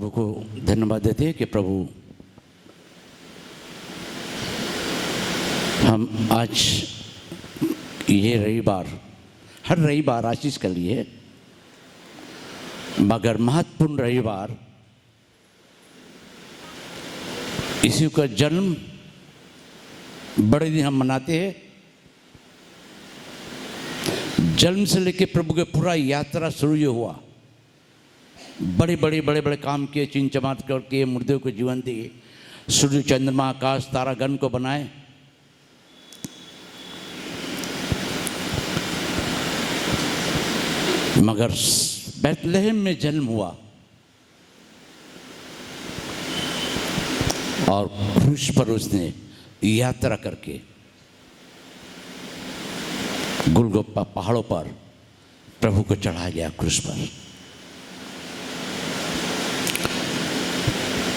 प्रभु को धन्यवाद देते हैं कि प्रभु हम आज ये रविवार, हर रविवार आशीष के लिए, मगर महत्वपूर्ण रविवार यीशु का जन्म बड़े दिन हम मनाते हैं। जन्म से लेकर प्रभु के पूरा यात्रा शुरू ये हुआ। बड़े बड़े काम किए, चिन्ह चमत्कार किए, मुर्दों को जीवन दिए, सूर्य चंद्रमा आकाश तारागण को बनाए। मगर बैतलहम में जन्म हुआ और क्रूस पर उसने यात्रा करके गुलगोपा पहाड़ों पर प्रभु को चढ़ाया गया क्रूस पर।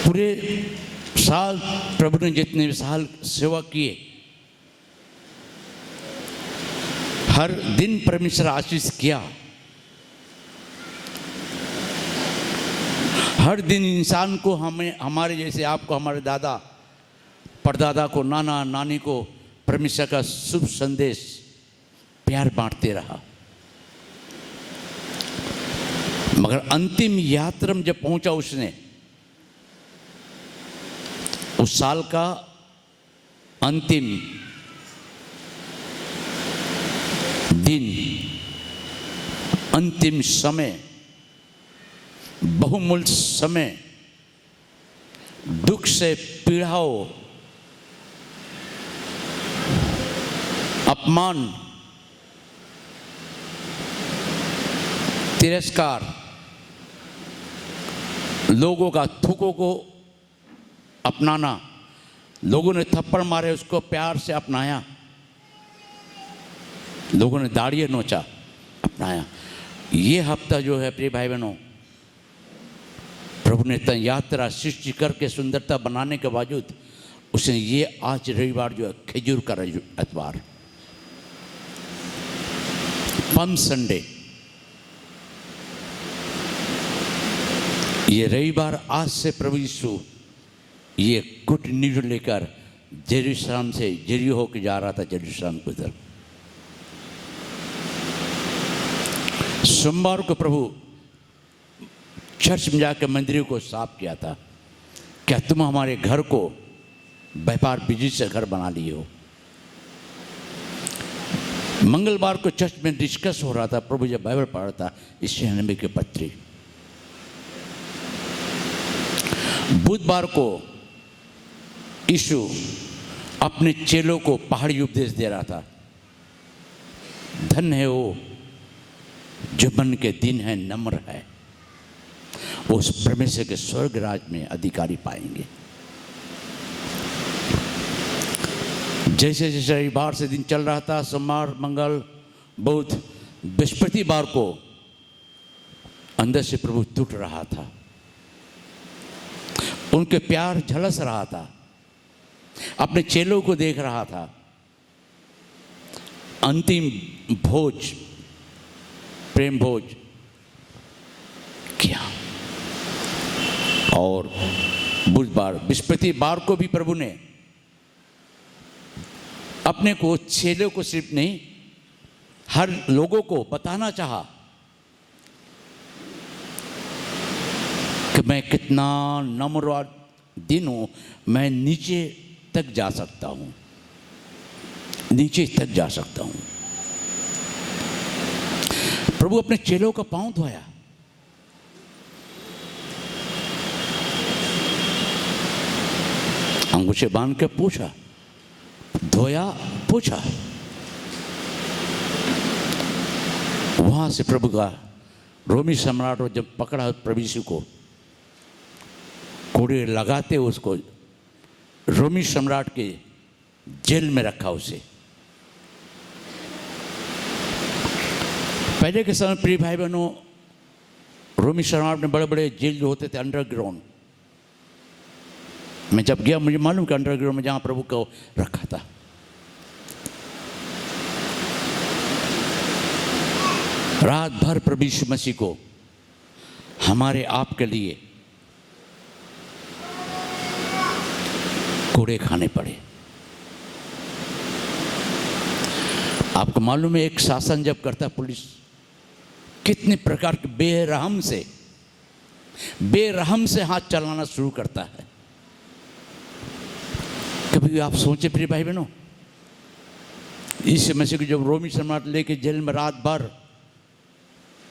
पूरे साल प्रभु ने जितने साल सेवा किए, हर दिन परमेश्वर आशीष किया। हर दिन इंसान को, हमें, हमारे जैसे आपको, हमारे दादा परदादा को, नाना नानी को परमेश्वर का शुभ संदेश प्यार बांटते रहा। मगर अंतिम यात्रा में जब पहुंचा उसने, उस साल का अंतिम दिन, अंतिम समय, बहुमूल्य समय, दुख से पीड़ाओं, अपमान, तिरस्कार, लोगों का थूकों को अपनाना, लोगों ने थप्पड़ मारे उसको प्यार से अपनाया, लोगों ने दाढ़ी नोचा, अपनाया। ये हफ्ता जो है प्रिय भाई बहनों, प्रभु ने इतना यात्रा सृष्टि करके सुंदरता बनाने के बावजूद उसने ये आज रविवार जो है, खजूर का एतवार, पम संडे, ये रविवार आज से प्रभु यीशु ये गुड न्यूज लेकर जेरूशलेम से यरीहो के जा रहा था, जेरूशलेम की तरफ। सोमवार को प्रभु चर्च में जाकर मंदिरों को साफ किया था। क्या तुम हमारे घर को व्यापार बिजनेस से घर बना लिए हो? मंगलवार को चर्च में डिस्कस हो रहा था, प्रभु जब बाइबल पढ़ रहा था, यशायाह नबी की पत्री। बुधवार को यीशु अपने चेलों को पहाड़ी उपदेश दे रहा था। धन्य है वो जो मन के दिन है, नम्र है, वो उस परमेश्वर के स्वर्ग राज में अधिकारी पाएंगे। जैसे जैसे रविवार से दिन चल रहा था, सोमवार, मंगल, बुध, बृहस्पतिवार को अंदर से प्रभु टूट रहा था, उनके प्यार झलस रहा था, अपने चेलों को देख रहा था। अंतिम भोज, प्रेम भोज किया। और बुधवार, बृहस्पतिवार को भी प्रभु ने अपने को, चेलों को सिर्फ नहीं, हर लोगों को बताना चाहा कि मैं कितना नम्र दिन हूं, मैं नीचे तक जा सकता हूं, नीचे तक जा सकता हूं। प्रभु अपने चेलों का पांव धोया। अंगूठे बांध के पूछा, धोया, पूछा। वहां से प्रभु का रोमी सम्राट जब पकड़ा प्रभु यीशु को, कोड़े लगाते उसको रोमी सम्राट के जेल में रखा उसे। पहले के समय प्रिय भाई बहनों, रोमी सम्राट में बड़े बड़े जेल जो होते थे अंडरग्राउंड, मैं जब गया मुझे मालूम कि अंडरग्राउंड में जहाँ प्रभु को रखा था। रात भर प्रभु यीशु मसीह को हमारे आप के लिए कोड़े खाने पड़े। आपको मालूम है, एक शासन जब करता है पुलिस, कितने प्रकार के बेरहम से हाथ चलाना शुरू करता है। कभी आप सोचे प्रिय भाई बहनों, यीशु मसीह को जब रोमी सम्राट लेके जेल में रात भर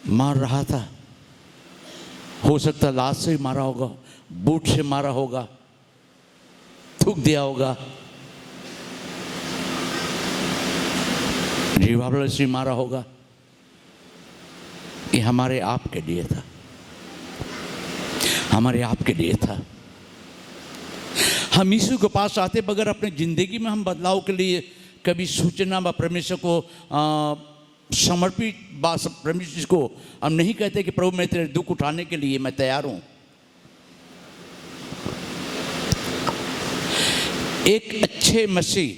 मार रहा था, हो सकता लात से ही मारा होगा, बूट से मारा होगा, थूक दिया होगा, रिवॉल्वर से मारा होगा। ये हमारे आप के लिए था, हमारे आप के लिए था। हम यीशु के पास आते बगैर अपने जिंदगी में हम बदलाव के लिए कभी सूचना व परमेश्वर को समर्पित परमेश्वर को हम नहीं कहते कि प्रभु मैं तेरे दुख उठाने के लिए मैं तैयार हूं। एक अच्छे मसीह,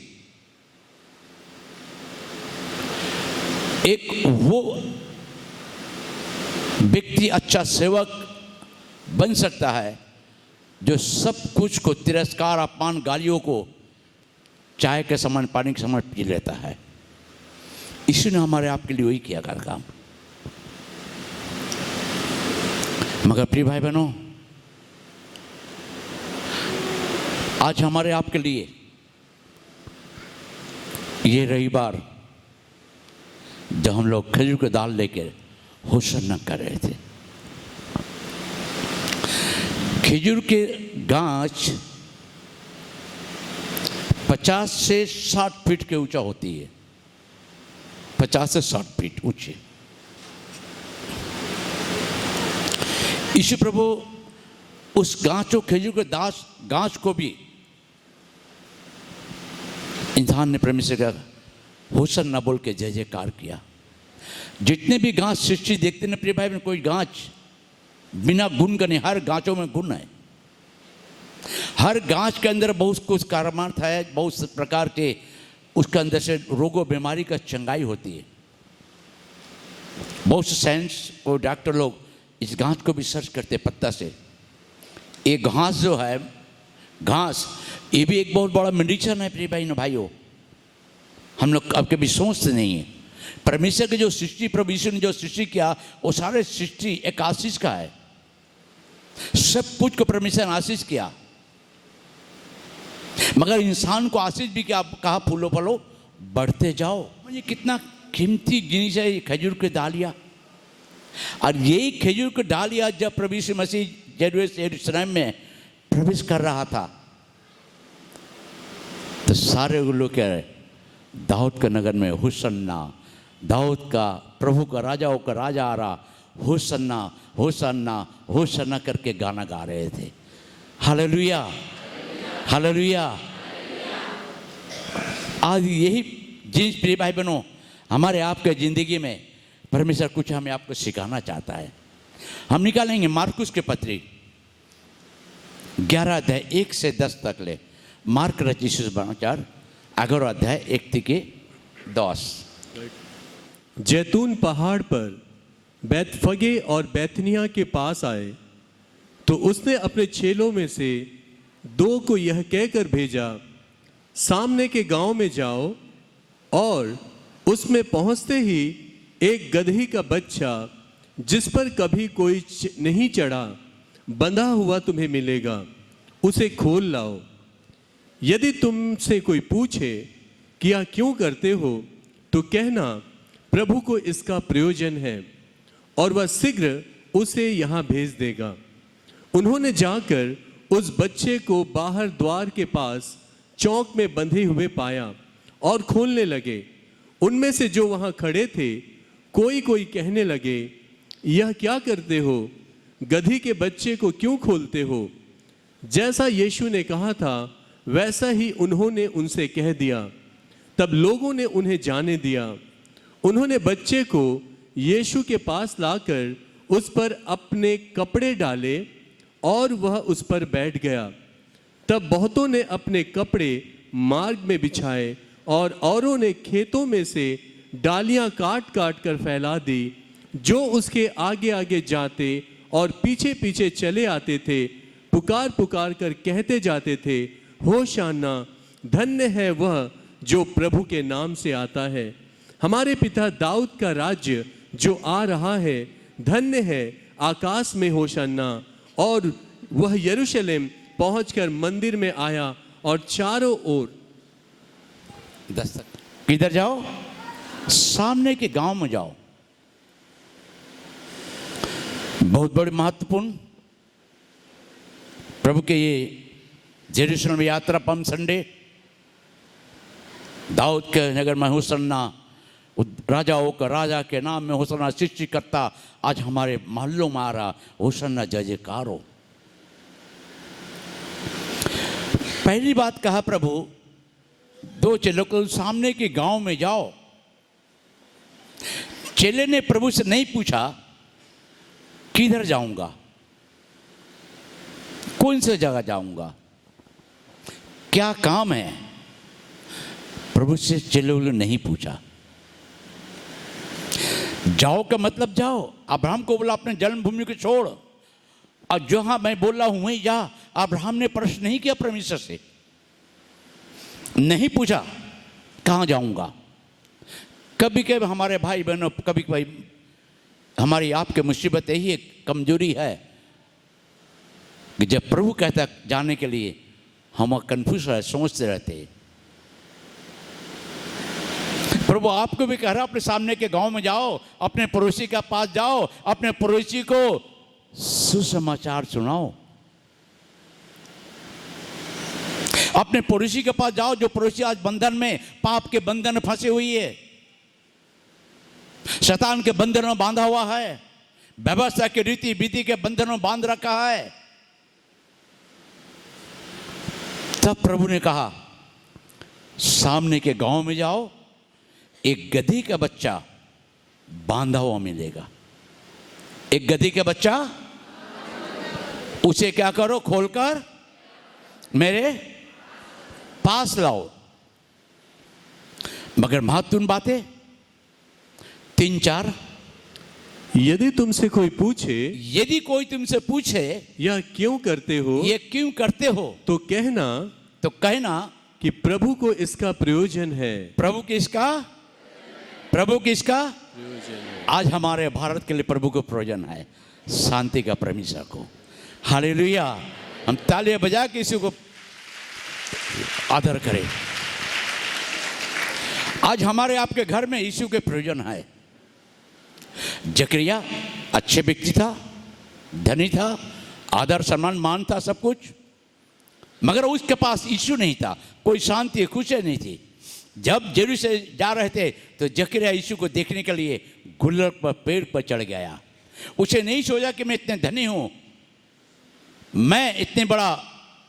एक वो व्यक्ति अच्छा सेवक बन सकता है जो सब कुछ को तिरस्कार, अपमान, गालियों को चाय के समान, पानी के समान पी लेता है। यीशु ने हमारे आपके लिए वही किया कर काम। मगर प्रिय भाई बहनों, आज हमारे आपके लिए ये रविवार जब हम लोग खजूर की दाल लेकर होशन्ना कर रहे थे, खजूर के गांच 50 से 60 फीट के ऊंचा होती है, 50 से 60 फीट ऊंचे। यीशु प्रभु उस गांचों खजूर के गांच को भी इंसान ने परमेश्वर का होशन्ना बोल के जय जयकार किया। जितने भी गांच सृष्टि देखते ना प्रिय भाई में, कोई गांच बिना गुण का नहीं, हर गांचों में गुण है। हर गांच के अंदर बहुत कुछ कारामार्थ है, बहुत प्रकार के उसके अंदर से रोगों बीमारी का चंगाई होती है। बहुत से साइंस और डॉक्टर लोग इस घास को भी सर्च करते पत्ता से। ये घास जो है, घास ये भी एक बहुत बड़ा मेडिसिन है प्रिय बहनों भाइयों। हम लोग अब कभी सोचते नहीं है। परमेश्वर की जो सृष्टि, प्रभु यीशु ने जो सृष्टि किया, वो सारे सृष्टि एक आशीष का है। सब कुछ को परमेश्वर ने आशीष किया, मगर इंसान को आशीष भी क्या कहा, फूलो फलो बढ़ते जाओ। मुझे कितना कीमती जिनिस है ये खजूर की डालियाँ। और यही खजूर की डालियाँ जब प्रभु यीशु मसीह यरूशलेम में प्रवेश कर रहा था, तो सारे लोग कह रहे, दाऊद के नगर में होशन्ना, दाऊद का, प्रभु का, राजाओं का राजा आ रहा, होशन्ना होशन्ना होशन्ना करके गाना गा रहे थे। Hallelujah, hallelujah. आज यही जिस प्रिय भाई बहनों, हमारे आपके ज़िंदगी में परमेश्वर कुछ हमें आपको सिखाना चाहता है। हम निकालेंगे मार्कुस के पत्री 11 अध्याय 1 से 10 तक ले। मार्क रचित सुसमाचार 11 अध्याय 1 থেকে 10। जैतून पहाड़ पर बैतफगे और बैतनिया के पास आए तो उसने अपने चेलों में से 2 को यह कहकर भेजा, सामने के गांव में जाओ और उसमें पहुंचते ही एक गदही का बच्चा जिस पर कभी कोई नहीं चढ़ा बंधा हुआ तुम्हें मिलेगा, उसे खोल लाओ। यदि तुमसे कोई पूछे कि यह क्यों करते हो, तो कहना प्रभु को इसका प्रयोजन है और वह शीघ्र उसे यहाँ भेज देगा। उन्होंने जाकर उस बच्चे को बाहर द्वार के पास चौक में बंधे हुए पाया और खोलने लगे। उनमें से जो वहाँ खड़े थे कोई कहने लगे, यह क्या करते हो? गधी के बच्चे को क्यों खोलते हो? जैसा यीशु ने कहा था वैसा ही उन्होंने उनसे कह दिया। तब लोगों ने उन्हें जाने दिया। उन्होंने बच्चे को यीशु के पास लाकर उस पर अपने कपड़े डाले और वह उस पर बैठ गया। तब बहुतों ने अपने कपड़े मार्ग में बिछाए और औरों ने खेतों में से डालियां काट काट कर फैला दी। जो उसके आगे आगे जाते और पीछे पीछे चले आते थे, पुकार पुकार कर कहते जाते थे, होशाना, धन्य है वह जो प्रभु के नाम से आता है। हमारे पिता दाऊद का राज्य जो आ रहा है, धन्य है आकाश में होशाना। और वह यरूशलेम पहुंचकर मंदिर में आया और चारों ओर। दस्तक किधर जाओ? सामने के गांव में जाओ। बहुत बड़ी महत्वपूर्ण प्रभु के ये जेरूशलेम यात्रा पम संडे, दाऊद के नगर में होसन्ना, राजाओं का राजा के नाम में होसन्ना सृष्टि करता आज हमारे मोहल्लों में आ रहा होसन्ना जय जयकार हो। पहली बात कहा प्रभु, दो चेलों को सामने के गांव में जाओ। चेले ने प्रभु से नहीं पूछा किधर जाऊंगा, कौन सी जगह जाऊंगा, क्या काम है। प्रभु से चेलों ने नहीं पूछा। जाओ का मतलब जाओ। अब्राहम को बोला अपने जन्मभूमि को छोड़ और जहां मैं बोल रहा हूं वहीं जा। अब्राहम ने प्रश्न नहीं किया परमेश्वर से, नहीं पूछा कहां जाऊंगा। कभी कभी हमारे भाई बहनों, कभी कभी हमारी आपके मुसीबत यही एक कमजोरी है कि जब प्रभु कहता जाने के लिए हम कंफ्यूज है, सोचते रहते हैं। प्रभु आपको भी कह रहा अपने सामने के गांव में जाओ, अपने पड़ोसी के पास जाओ, अपने पड़ोसी को सुसमाचार सुनाओ। अपने पड़ोसी के पास जाओ जो पड़ोसी आज बंधन में, पाप के बंधन में फंसी हुई है, शैतान के बंधन में बांधा हुआ है, व्यवस्था के रीति विधि के बंधन में बांध रखा है। तब प्रभु ने कहा सामने के गांव में जाओ, एक गधी का बच्चा बांधा हुआ मिलेगा। एक गधी का बच्चा, उसे क्या करो, खोलकर मेरे पास लाओ। मगर महत्वपूर्ण बातें 3-4। यदि तुमसे कोई पूछे, यदि कोई तुमसे पूछे यह क्यों करते हो, ये क्यों करते हो, तो कहना कि प्रभु को इसका प्रयोजन है। प्रभु किसका? प्रभु किसका? आज हमारे भारत के लिए प्रभु को प्रयोजन है, शांति का परमेश्वर को। हालेलुया। हम तालियां बजा के इसी को आदर करें। आज हमारे आपके घर में यीशु के प्रयोजन है। जकरिया अच्छे व्यक्ति था, धनी था, आदर सम्मान मान था, सब कुछ, मगर उसके पास यीशु नहीं था, कोई शांति खुशी नहीं थी। जब यरूशलेम जा रहे थे तो जकरिया यीशु को देखने के लिए गुल्लक पर पेड़ पर चढ़ गया। उसे नहीं सोचा कि मैं इतने धनी हूं, मैं इतने बड़ा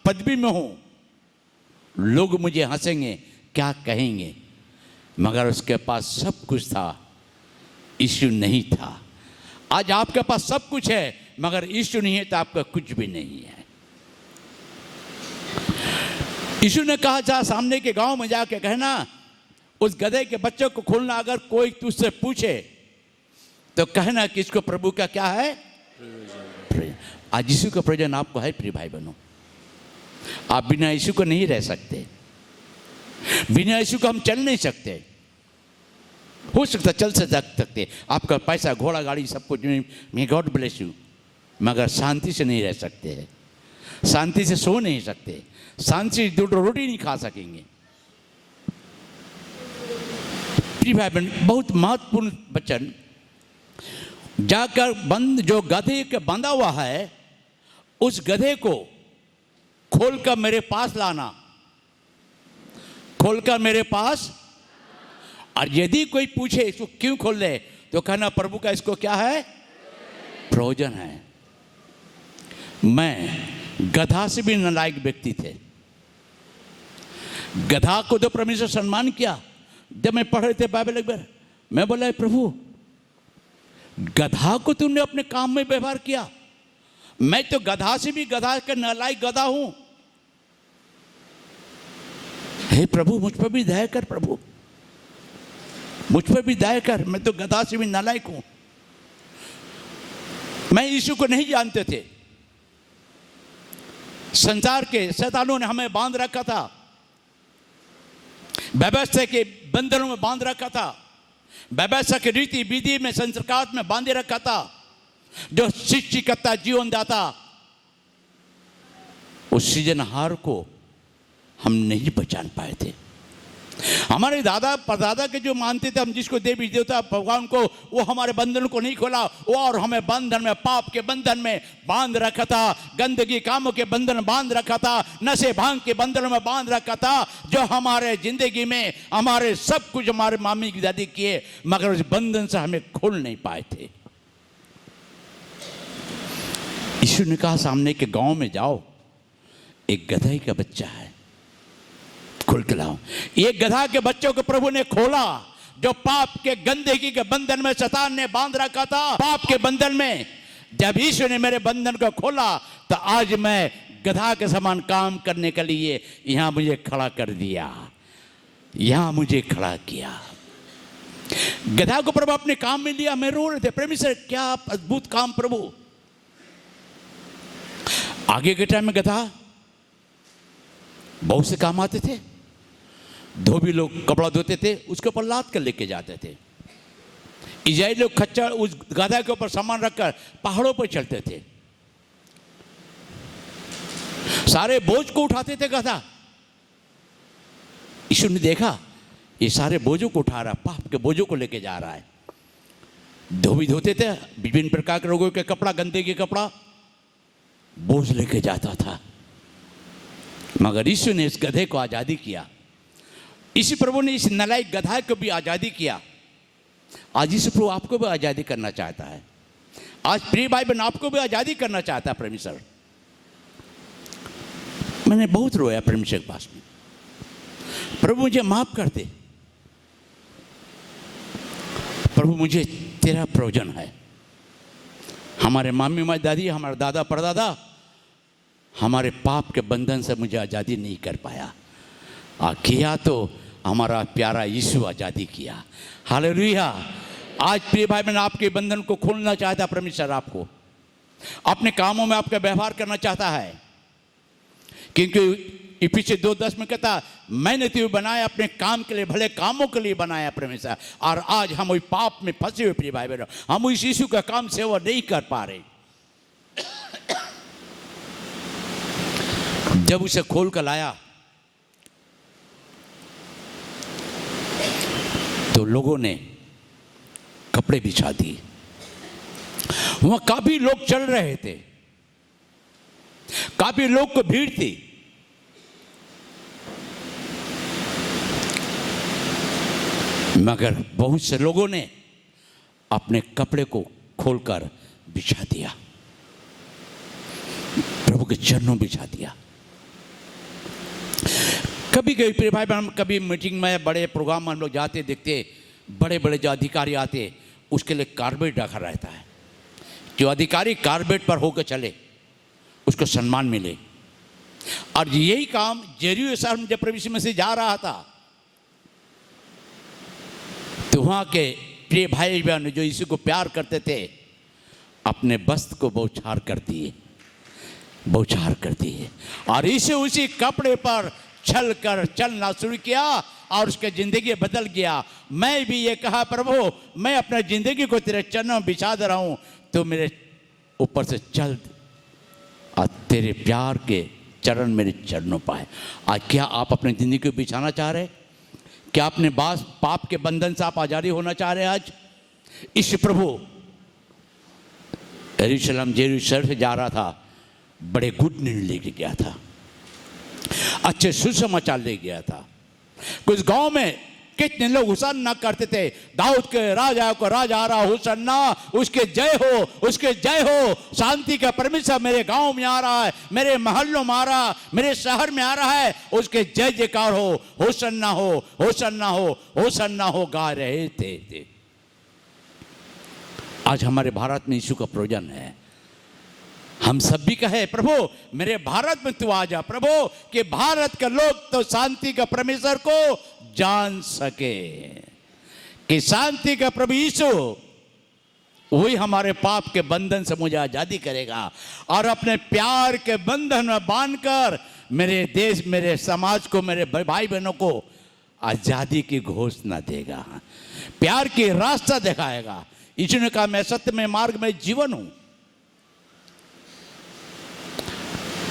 पदवी में हूं, लोग मुझे हंसेंगे, क्या कहेंगे। मगर उसके पास सब कुछ था, यीशु नहीं था। आज आपके पास सब कुछ है मगर यीशु नहीं है तो आपका कुछ भी नहीं है। यीशु ने कहा जा सामने के गांव में जाके कहना उस गधे के बच्चे को खोलना। अगर कोई तुझसे पूछे तो कहना कि इसको प्रभु का क्या है, प्रयोजन। आज यीशु का प्रयोजन आपको है प्रिय भाई बहनों। आप बिना यीशु को नहीं रह सकते, बिना यीशु को हम चल नहीं सकते। हो सकता चल से सकते, आपका पैसा घोड़ा गाड़ी सब कुछ, मे गॉड ब्लेस यू, मगर शांति से नहीं रह सकते हैं, शांति से सो नहीं सकते, शांति से 2 रोटी नहीं खा सकेंगे। प्रिय भाई बहन, बहुत महत्वपूर्ण वचन। जाकर जो गधे के बंधा हुआ है उस गधे को खोलकर मेरे पास लाना, खोलकर मेरे पास। और यदि कोई पूछे इसको क्यों खोल रहे तो कहना प्रभु का इसको क्या है, प्रयोजन है। मैं गधा से भी नालायक व्यक्ति थे, गधा को तो परमेश्वर सम्मान किया। जब मैं पढ़ रहे थे बाइबल एक बार, मैं बोला प्रभु गधा को तुमने अपने काम में व्यवहार किया, मैं तो गधा से भी गधा का नालायक गधा हूं। हे प्रभु मुझ पर भी दया कर, प्रभु मुझ पर भी दया कर, मैं तो गधा से भी नालायक हूं। मैं यीशु को नहीं जानते थे, संसार के शैतानों ने हमें बांध रखा था, व्यवस्था के बंधनों में बांध रखा था, व्यवस्था के रीति विधि में संस्कार में बांधे रखा था। जो सृष्टिकर्ता जीवन दाता उस सृजनहार को हम नहीं पहचान पाए थे। हमारे दादा परदादा के जो मानते थे हम जिसको देवी देवता भगवान को, वो हमारे बंधन को नहीं खोला, वो और हमें बंधन में, पाप के बंधन में बांध रखा था, गंदगी कामों के बंधन में बांध रखा था, नशे भांग के बंधन में बांध रखा था, जो हमारे जिंदगी में हमारे सब कुछ हमारे मामी की दादी किए, मगर उस बंधन से हमें खोल नहीं पाए थे। यीशु ने कहा सामने के गांव में जाओ, एक गधे का बच्चा है, खोल के लाओ। एक गधा के बच्चों को प्रभु ने खोला, जो पाप के गंदगी के बंधन में शैतान ने बांध रखा था। पाप के बंधन में जब यीशु ने मेरे बंधन को खोला तो आज मैं गधा के समान काम करने के लिए यहां मुझे खड़ा कर दिया, यहां मुझे खड़ा किया। गधा को प्रभु अपने काम में लिया। मैं रो रहे थे, परमेश्वर क्या अद्भुत काम प्रभु। आगे के टाइम में गधा बहुत से काम आते थे। धोबी लोग कपड़ा धोते थे, उसके ऊपर लाद कर लेके जाते थे। इजराइली लोग खच्चर उस गधा के ऊपर सामान रखकर पहाड़ों पर चलते थे, सारे बोझ को उठाते थे गधा। यीशु ने देखा ये सारे बोझों को उठा रहा, पाप के बोझों को लेके जा रहा है। धोबी धोते थे, विभिन्न प्रकार के लोगों के कपड़ा, गंदे के कपड़ा बोझ लेके जाता था। मगर यीशु ने इस गधे को आजादी किया। इसी प्रभु ने इस नालायक गधा को भी आजादी किया। आज यीशु प्रभु आपको भी आजादी करना चाहता है। आज प्रिय भाई बहन आपको भी आजादी करना चाहता है परमेश्वर। मैंने बहुत रोया परमेश्वर के पास में, प्रभु मुझे माफ कर दे, प्रभु मुझे तेरा प्रयोजन है। हमारे मामी माँ दादी, हमारे दादा परदादा हमारे पाप के बंधन से मुझे आज़ादी नहीं कर पाया, किया तो हमारा प्यारा यीशु आज़ादी किया। हालेलुया। आज प्रिय भाई बहन आपके बंधन को खोलना चाहता है परमेश्वर, आपको अपने कामों में आपका व्यवहार करना चाहता है। क्योंकि इफिसियों 2:10 में कहता मैंने तुझे बनाया अपने काम के लिए, भले कामों के लिए बनाया परमेश्वर। और आज हम वही पाप में फंसे हुए प्रिय भाई बहन, हम इस यीशु का काम सेवा नहीं कर पा रहे। जब उसे खोल कर लाया तो लोगों ने कपड़े बिछा दिए। वहां काफी लोग चल रहे थे, काफी लोग को भीड़ थी। मगर बहुत से लोगों ने अपने कपड़े को खोलकर बिछा दिया, प्रभु के चरणों बिछा दिया। कभी कभी प्रिय भाई बहन, कभी मीटिंग में बड़े प्रोग्राम में हम लोग जाते देखते, बड़े बड़े जो अधिकारी आते उसके लिए कारपेट रखा रहता है। जो अधिकारी कारपेट पर होकर चले उसको सम्मान मिले। और यही काम जेरूसलम जब प्रभु यीशु मसीह जा रहा था तो वहाँ के प्रिय भाई बहन जो यीशु को प्यार करते थे अपने वस्त्र को बौछार कर दिए, बौछार कर दिए। और यीशु उसी कपड़े पर चल कर चलना शुरू किया और उसकी जिंदगी बदल गया। मैं भी ये कहा प्रभु मैं अपना जिंदगी को तेरे चरणों में बिछा दे रहा हूँ, तो मेरे ऊपर से चल और तेरे प्यार के चरण मेरे चरणों पाए। आज क्या आप अपनी जिंदगी को बिछाना चाह रहे? क्या अपने पाप के बंधन से आप आजादी होना चाह रहे हैं? आज इस प्रभु यरूशलेम से जा रहा था, बड़े गुड न्यूज़ लेके गया था, अच्छे सुसमाचार ले गया था। कुछ गांव में कितने लोग हुसन्ना करते थे, दाऊद के राजा को राजा आ रहा, हुसन्ना, उसके जय हो, उसके जय हो, शांति का परमेश्वर मेरे गांव में आ रहा है, मेरे मोहल्लों में आ रहा है, मेरे शहर में आ रहा है, उसके जय जयकार हो, होसन्ना हो, होसन्ना हो, होसन्ना हो गा रहे थे। आज हमारे भारत में यीशु का प्रयोजन है। हम सब भी कहे प्रभु मेरे भारत में तू आ जा प्रभु, कि भारत के लोग तो शांति का परमेश्वर को जान सके, कि शांति का प्रभु यीशु वही हमारे पाप के बंधन से मुझे आज़ादी करेगा और अपने प्यार के बंधन में बांधकर मेरे देश, मेरे समाज को, मेरे भाई बहनों को आज़ादी की घोषणा देगा, प्यार की रास्ता दिखाएगा। यीशु ने कहा मैं सत्य में, मार्ग में, जीवन हूं।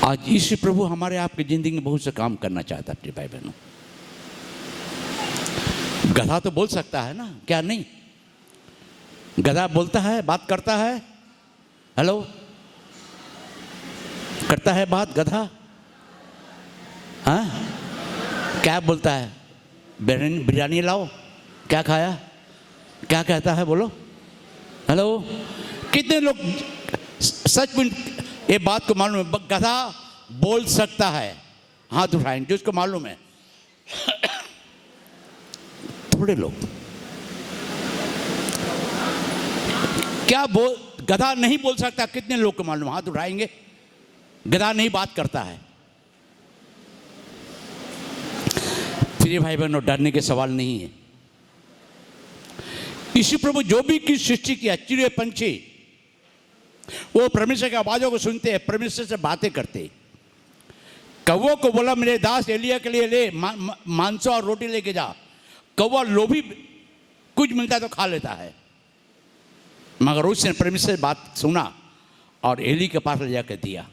आज यीशु प्रभु हमारे आपकी जिंदगी में बहुत से काम करना चाहता है प्रिय भाई बहनों। गधा तो बोल सकता है ना, क्या नहीं? गधा बोलता है, बात करता है। हेलो, करता है बात गधा? हाँ, क्या बोलता है? बिरयानी लाओ, क्या खाया, क्या कहता है बोलो? हेलो, कितने लोग सच में ये बात को मालूम है? गधा बोल सकता है, हाथ उठाएं जो उसको मालूम है। थोड़े लोग। क्या बोल, गधा नहीं बोल सकता? कितने लोग को मालूम? हाथ उठाएंगे। गधा नहीं बात करता है। फिर भाई बहनों, डरने के सवाल नहीं है। यीशु प्रभु जो भी की सृष्टि किया, चिड़िया पंछी, वो परमेश्वर की आवाजों को सुनते हैं, परमेश्वर से बातें करते। कौवा को बोला मेरे दास एलिया के लिए ले मांस और रोटी लेके जा। कौवा लोभी, कुछ मिलता है तो खा लेता है, मगर उसने परमेश्वर से बात सुना और एली के पास ले जाकर दिया।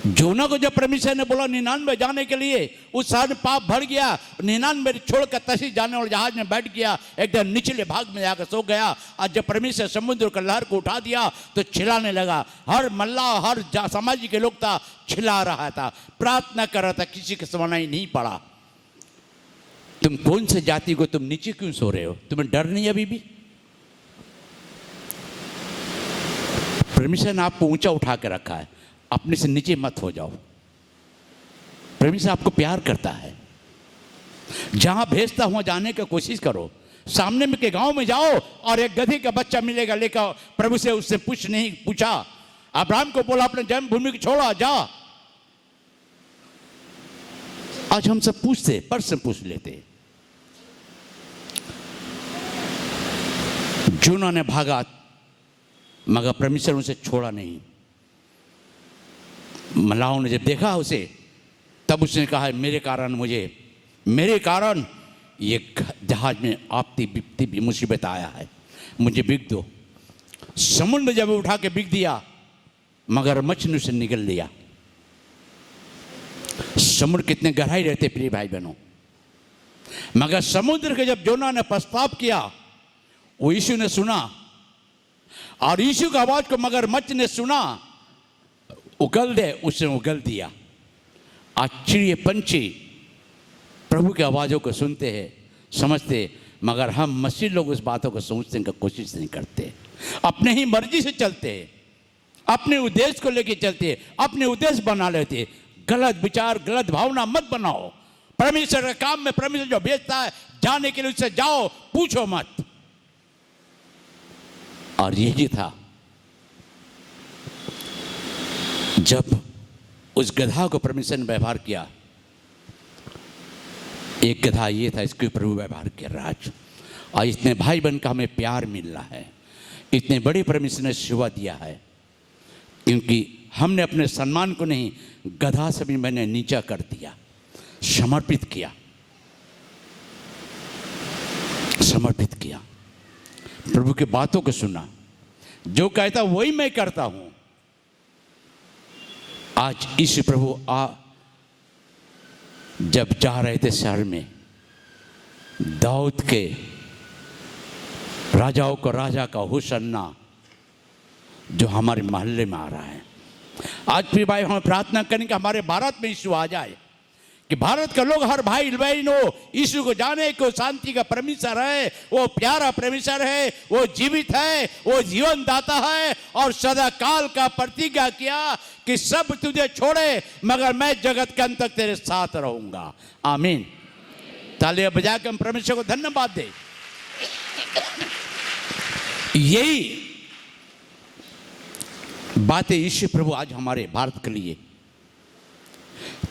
जोना को जब परमेश्वर ने बोला 99 जाने के लिए, उस शहर में पाप भर गया। 99 छोड़कर तसी जाने वाले जहाज में बैठ गया, एकदम निचले भाग में जाकर सो गया। और जब परमेश्वर समुद्र का लहर को उठा दिया तो चिल्लाने लगा। हर मल्लाह, हर समाज के लोग था, चिल्ला रहा था, प्रार्थना कर रहा था, किसी के सुनाई नहीं पड़ा। तुम कौन से जाति को तुम नीचे क्यों सो रहे हो? तुम्हें डर नहीं अभी भी? परमेश्वर ने आपको ऊंचा उठा के रखा है, अपने से नीचे मत हो जाओ। परमेश्वर आपको प्यार करता है। जहां भेजता हुआ जाने की कोशिश करो। सामने में के गांव में जाओ और एक गधे का बच्चा मिलेगा लेकर, प्रभु से उससे पूछा। अब्राहम को बोला अपने जन्मभूमि को छोड़ा, जा। आज हम सब पूछते, प्रश्न पूछ लेते। जोना ने भागा, मगर परमेश्वर उसे छोड़ा नहीं। मलाहों ने जब देखा उसे, तब उसने कहा मेरे कारण ये जहाज में आपती बिकती भी मुसीबत आया है, मुझे बिक दो। समुद्र जब उठा के बिक दिया, मगर मछली उसे निगल लिया। समुद्र कितने गहराई रहते प्रिय भाई बहनों, मगर समुद्र के जब जोना ने प्रस्ताव किया, वो यीशु ने सुना और यीशु की आवाज को मगर मच्छ ने सुना, उगल दे, उसने उगल दिया। आज चिड़िए पंछी प्रभु की आवाज़ों को सुनते हैं, समझते, मगर हम मसीह लोग उस बातों को समझने की कोशिश नहीं करते। अपने ही मर्जी से चलते, अपने उद्देश्य को लेके चलते, अपने उद्देश्य बना लेते। गलत विचार, गलत भावना मत बनाओ। परमेश्वर के काम में परमेश्वर जो भेजता है जाने के लिए, उससे जाओ, पूछो मत। और यही था जब उस गधा को परमेश्वर ने व्यवहार किया। एक गधा ये था, इसके प्रभु व्यवहार किया राज। और इतने भाई बहन का हमें प्यार मिल रहा है, इतने बड़े परमेश्वर ने सेवा दिया है, क्योंकि हमने अपने सम्मान को नहीं, गधा से भी मैंने नीचा कर दिया, समर्पित किया, समर्पित किया। प्रभु की बातों को सुना, जो कहता वही मैं करता हूं। आज यीशु प्रभु जब जा रहे थे शहर में, दाऊद के राजाओं को राजा का हुसन्ना जो हमारे मोहल्ले में आ रहा है। आज फिर भाई हम प्रार्थना करें कि हमारे भारत में यीशु आ जाए, कि भारत के लोग हर भाई बहन हो यीशु को जाने को, शांति का परमेश्वर है, वो प्यारा परमेश्वर है, वो जीवित है, वो जीवन दाता है और सदा काल का प्रतिज्ञा किया कि सब तुझे छोड़े मगर मैं जगत के अंत तक तेरे साथ रहूंगा। आमीन। तालियां बजा के हम परमेश्वर को धन्यवाद दे। यही बातें यीशु प्रभु आज हमारे भारत के लिए।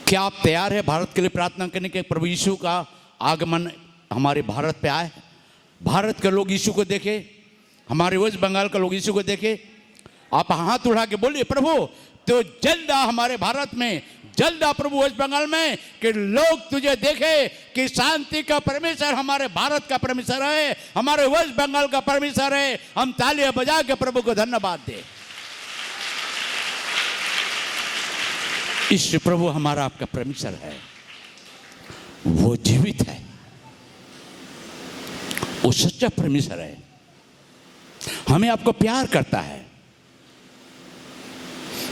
क्या आप तैयार है भारत के लिए प्रार्थना करने के? प्रभु यीशु का आगमन हमारे भारत पे आए, भारत के लोग यीशु को देखें, हमारे वेस्ट बंगाल के लोग यीशु को देखे, आप हाथ उठा के बोलिए प्रभु तो जल्द आ हमारे भारत में, जल्द आ प्रभु वेस्ट बंगाल में, कि लोग तुझे देखे कि शांति का परमेश्वर हमारे भारत का परमेश्वर है, हमारे वेस्ट बंगाल का परमेश्वर है। हम तालियां बजा के प्रभु को धन्यवाद दें। इस प्रभु हमारा आपका परमेश्वर है, वो जीवित है, वो सच्चा परमेश्वर है, हमें आपको प्यार करता है।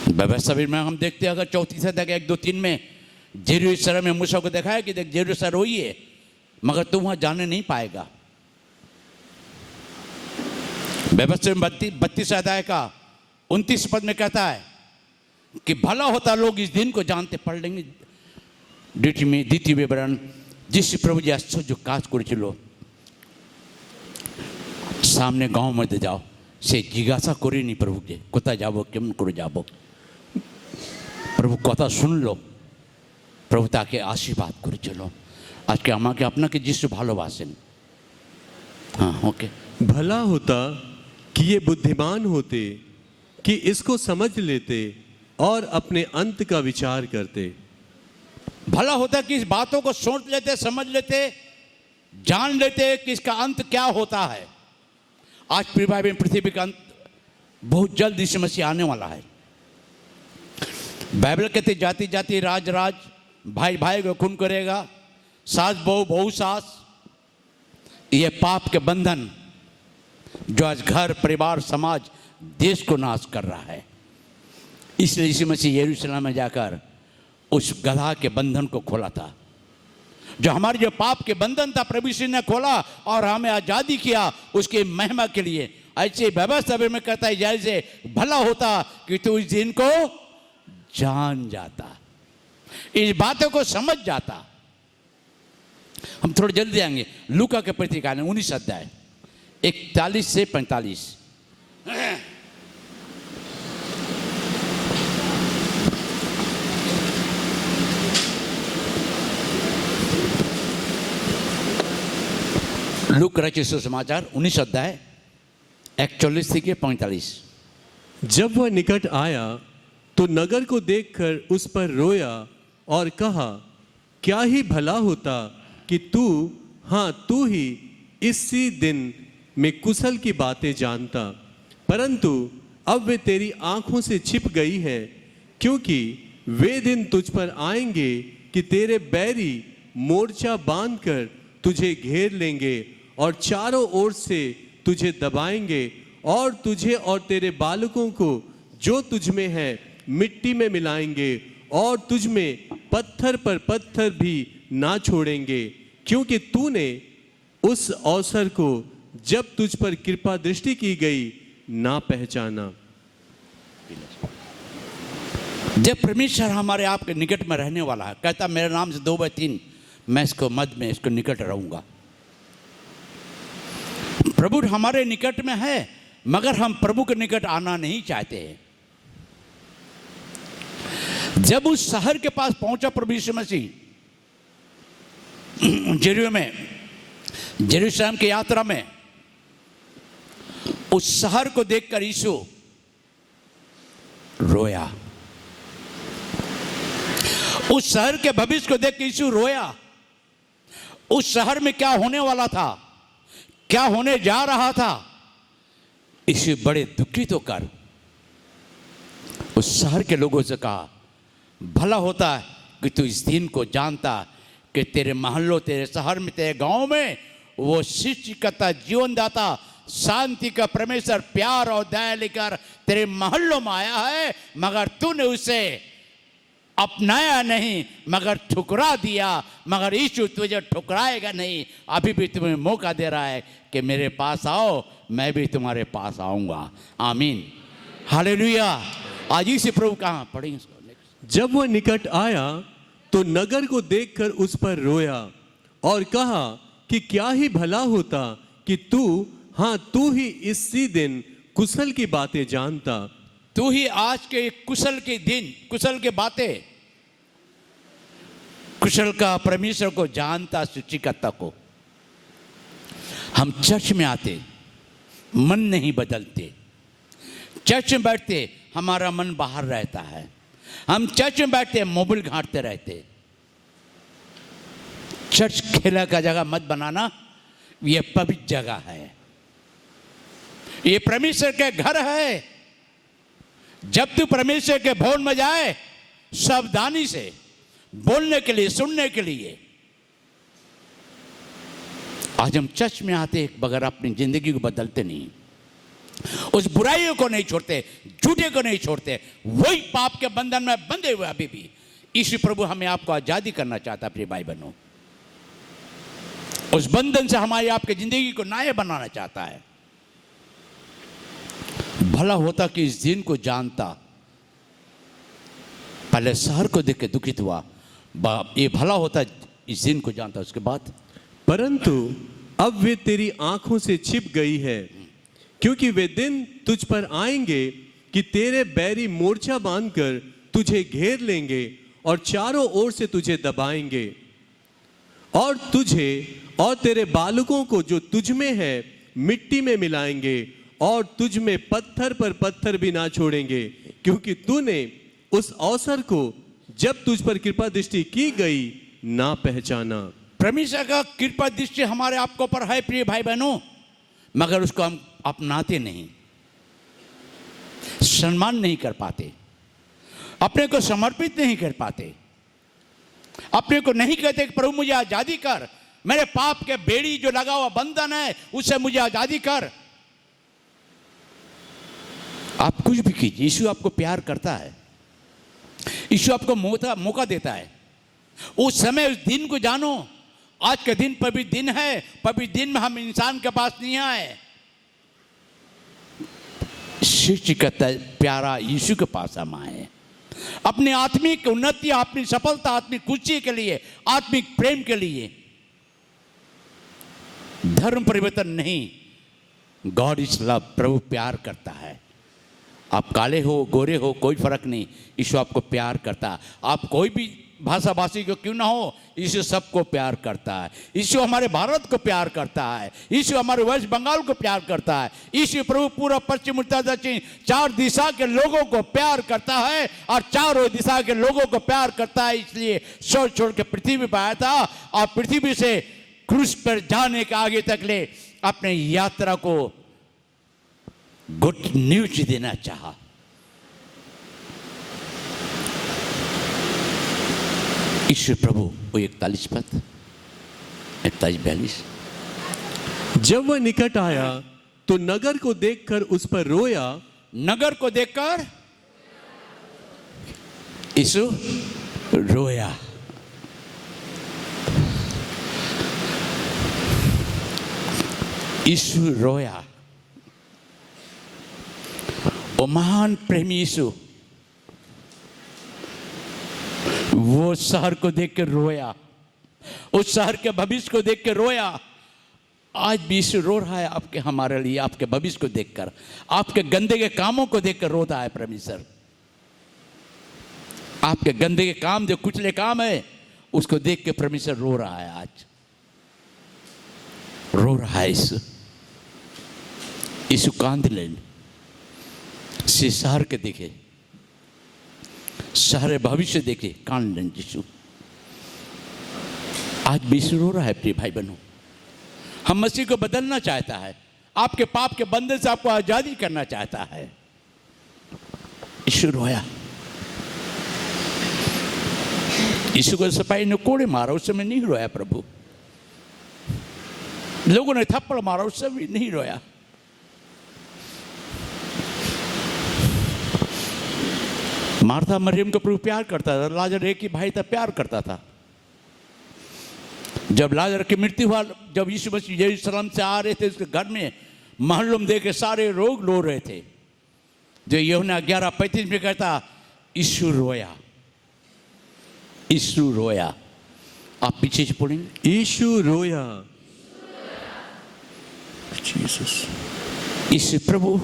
व्यवस्था में हम देखते हैं, अगर 34 तक 1-2-3 में जेरूशलेम में मूसा को देखा है कि देख जेरूशलेम रोई है, मगर तू वहां जाने नहीं पाएगा। व्यवस्था में 32 अध्याय का 29 पद में कहता है कि भला होता लोग इस दिन को जानते। पढ़ लेंगे द्वितीय विवरण, जिस प्रभु जी आश्चर्य काज करेছিল सामने गांव मध्य जाओ से जिज्ञासा करिनी प्रभु के कोथा जाबो केमन करे जाबो। प्रभु कथा सुन लो, प्रभु ताके आशीर्वाद करे चलो। आज के আমাকে আপনাকে যিশু ভালোবাসেন। हाँ ओके। भला होता कि ये बुद्धिमान होते कि इसको समझ लेते और अपने अंत का विचार करते। भला होता कि इस बातों को सोच लेते, समझ लेते, जान लेते कि इसका अंत क्या होता है। आज प्रिय भाई बहन, पृथ्वी का अंत बहुत जल्द यीशु मसीह आने वाला है। बाइबल कहते जाति जाति राज राज, भाई भाई को खून करेगा, सास बहू बहू सास। ये पाप के बंधन जो आज घर परिवार समाज देश को नाश कर रहा है, इसलिए यीशु मसीह यरूशलेम में जाकर उस गधा के बंधन को खोला था। जो हमारे जो पाप के बंधन था प्रभु यीशु ने खोला और हमें आजादी किया उसके महिमा के लिए। ऐसे व्यवस्था में कहता है जैसे भला होता कि तू इस दिन को जान जाता, इस बातों को समझ जाता। हम थोड़ा जल्दी आएंगे। लूका के पत्रिका 19 अध्याय 41 से 45। लूक रचित सुसमाचार 19 अध्याय 41 से 45। जब वह निकट आया तो नगर को देखकर उस पर रोया और कहा, क्या ही भला होता कि तू ही इसी दिन में कुशल की बातें जानता, परंतु अब वे तेरी आंखों से छिप गई है, क्योंकि वे दिन तुझ पर आएंगे कि तेरे बैरी मोर्चा बांधकर तुझे घेर लेंगे और चारों ओर से तुझे दबाएंगे और तुझे और तेरे बालकों को जो तुझ में है मिट्टी में मिलाएंगे और तुझ में पत्थर पर पत्थर भी ना छोड़ेंगे, क्योंकि तूने उस अवसर को जब तुझ पर कृपा दृष्टि की गई ना पहचाना। जब परमेश्वर हमारे आपके निकट में रहने वाला है, कहता मेरे नाम से 2/3 मैं इसको मध्य में इसको निकट रहूंगा। प्रभु हमारे निकट में है, मगर हम प्रभु के निकट आना नहीं चाहते हैं। जब उस शहर के पास पहुंचा प्रभु यीशु मसीह जेरूशलेम की यात्रा में, उस शहर को देखकर यीशु रोया। उस शहर के भविष्य को देखकर यीशु रोया। उस शहर में क्या होने वाला था, क्या होने जा रहा था, इसे बड़े दुखित होकर उस शहर के लोगों से कहा, भला होता है कि तू इस दिन को जानता कि तेरे मोहल्लों, तेरे शहर में, तेरे गांव में वो सृष्टिकर्ता, जीवन दाता, शांति का परमेश्वर प्यार और दया लेकर तेरे मोहल्लों में आया है, मगर तूने उसे अपनाया नहीं, मगर ठुकरा दिया। मगर यीशु तुझे ठुकराएगा नहीं, अभी भी तुम्हें मौका दे रहा है कि मेरे पास आओ, मैं भी तुम्हारे पास आऊंगा। आमीन, हालेलुया। आज इसी प्रभु कहाँ पढ़ेंगे इसको। जब वह निकट आया तो नगर को देखकर उस पर रोया और कहा कि क्या ही भला होता कि तू ही इसी दिन कुशल की बातें जानता। तू ही आज के कुशल के दिन, कुशल के बातें, कुशल का परमेश्वर को जानता, सृष्टिकर्ता को। हम चर्च में आते, मन नहीं बदलते। चर्च में बैठते हमारा मन बाहर रहता है। हम चर्च में बैठते मोबाइल घांटते रहते। चर्च खेला का जगह मत बनाना, ये पवित्र जगह है, ये परमेश्वर के घर है। जब तू परमेश्वर के भवन में जाए सावधानी से बोलने के लिए, सुनने के लिए। आज हम चर्च में आते मगर अपनी जिंदगी को बदलते नहीं, उस बुराइयों को नहीं छोड़ते, झूठे को नहीं छोड़ते, वही पाप के बंधन में बंधे हुए अभी भी। यीशु प्रभु हमें आपको आजादी करना चाहता है प्रिय भाई बहनों। उस बंधन से हमारी आपकी जिंदगी को नया बनाना चाहता है। भला होता कि इस दिन को जानता। पहले शहर को देख के दुखित हुआ, ये भला होता इस दिन को जानता। उसके बाद परंतु अब वे तेरी आंखों से छिप गई है, क्योंकि वे दिन तुझ पर आएंगे कि तेरे बैरी मोर्चा बांधकर तुझे घेर लेंगे और चारों ओर से तुझे दबाएंगे, और तुझे और तेरे बालकों को जो तुझ में है मिट्टी में मिलाएंगे, और तुझ में पत्थर पर पत्थर भी ना छोड़ेंगे, क्योंकि तूने उस अवसर को जब तुझ पर कृपा दृष्टि की गई ना पहचाना। परमेश्वर का कृपा दृष्टि हमारे आपको पर है प्रिय भाई बहनों, मगर उसको हम अपनाते नहीं, सम्मान नहीं कर पाते, अपने को समर्पित नहीं कर पाते, अपने को नहीं कहते कि प्रभु मुझे आजादी कर, मेरे पाप के बेड़ी जो लगा हुआ बंधन है उससे मुझे आजादी कर। आप कुछ भी कीजिए, यीशु आपको प्यार करता है, यीशु आपको मौका देता है। उस समय उस दिन को जानो। आज का दिन पवित्र दिन है, पवित्र दिन में हम इंसान के पास नहीं आए, सृष्टि का प्यारा यीशु के पास हम आए। अपनी आत्मिक उन्नति, अपनी सफलता, आत्मिक खुशी के लिए, आत्मिक प्रेम के लिए। धर्म परिवर्तन नहीं, गॉड इज लव। प्रभु प्यार करता है। आप काले हो गोरे हो कोई फर्क नहीं, यीशु आपको प्यार करता है। आप कोई भी भाषा भाषी को क्यों ना हो, यीशु सबको प्यार करता है। यीशु हमारे भारत को प्यार करता है, यीशु हमारे वेस्ट बंगाल को प्यार करता है। यीशु प्रभु पूरा पश्चिम उत्तर दक्षिण चार दिशा के लोगों को प्यार करता है, और चारों दिशा के लोगों को प्यार करता है। इसलिए छोड़ के पृथ्वी पर आया था, और पृथ्वी से क्रूस पर जाने के आगे तक ले अपने यात्रा को गुड न्यूज देना चाहा। ईश्वर प्रभु वो 41 पद 41-42। जब वह निकट आया तो नगर को देखकर उस पर रोया। नगर को देखकर यीशु रोया। यीशु रोया। वो महान प्रेमी यीशु वो शहर को देख कर रोया, उस शहर के भविष्य को देख कर रोया। आज भी यीशु रो रहा है आपके, हमारे लिए, आपके भविष्य को देखकर, आपके गंदे के कामों को देखकर रोता है परमेश्वर। आपके गंदे के काम, जो कुचले काम है, उसको देख के परमेश्वर रो रहा है। आज रो रहा है यीशु। यीशु कांद लेन से शहर के देखे, शहर भविष्य देखे, कांद लेन यीशु। आज भी यीशु रो रहा है प्रिय भाई बहनों। हम मसीह को बदलना चाहता है, आपके पाप के बंधन से आपको आजादी करना चाहता है। यीशु रोया। यीशु को सिपाही ने कोड़े मारा, उस समय नहीं रोया प्रभु। लोगों ने थप्पड़ मारा, उस समय नहीं रोया। मार्था मरियम को प्रभु प्यार करता था, लाजर एक ही भाई था, प्यार करता था। जब लाजर की मृत्यु हुआ, जब यीशु मसीह यरूशलेम से आ रहे थे, उसके घर में महल्लुम दे के सारे लोग रो रहे थे। जो यूहन्ना 11:35 में कहता, यीशु रोया, यीशु रोया। आप पीछे से पढ़ेंगे, यीशु रोया। यीशु प्रभु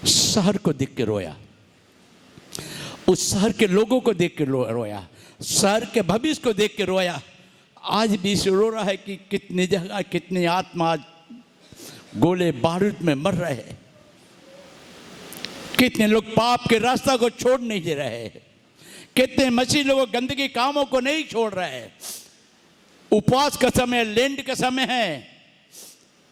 शहर को देख के रोया, उस शहर के लोगों को देख के रोया, शहर के भविष्य को देख के रोया। आज भी रो रहा है कि कितनी जगह, कितनी आत्मा गोले बारूद में मर रहे हैं, कितने लोग पाप के रास्ता को छोड़ नहीं दे रहे हैं, कितने मसीह लोग गंदगी कामों को नहीं छोड़ रहे हैं। उपवास का समय, लेंट का समय है,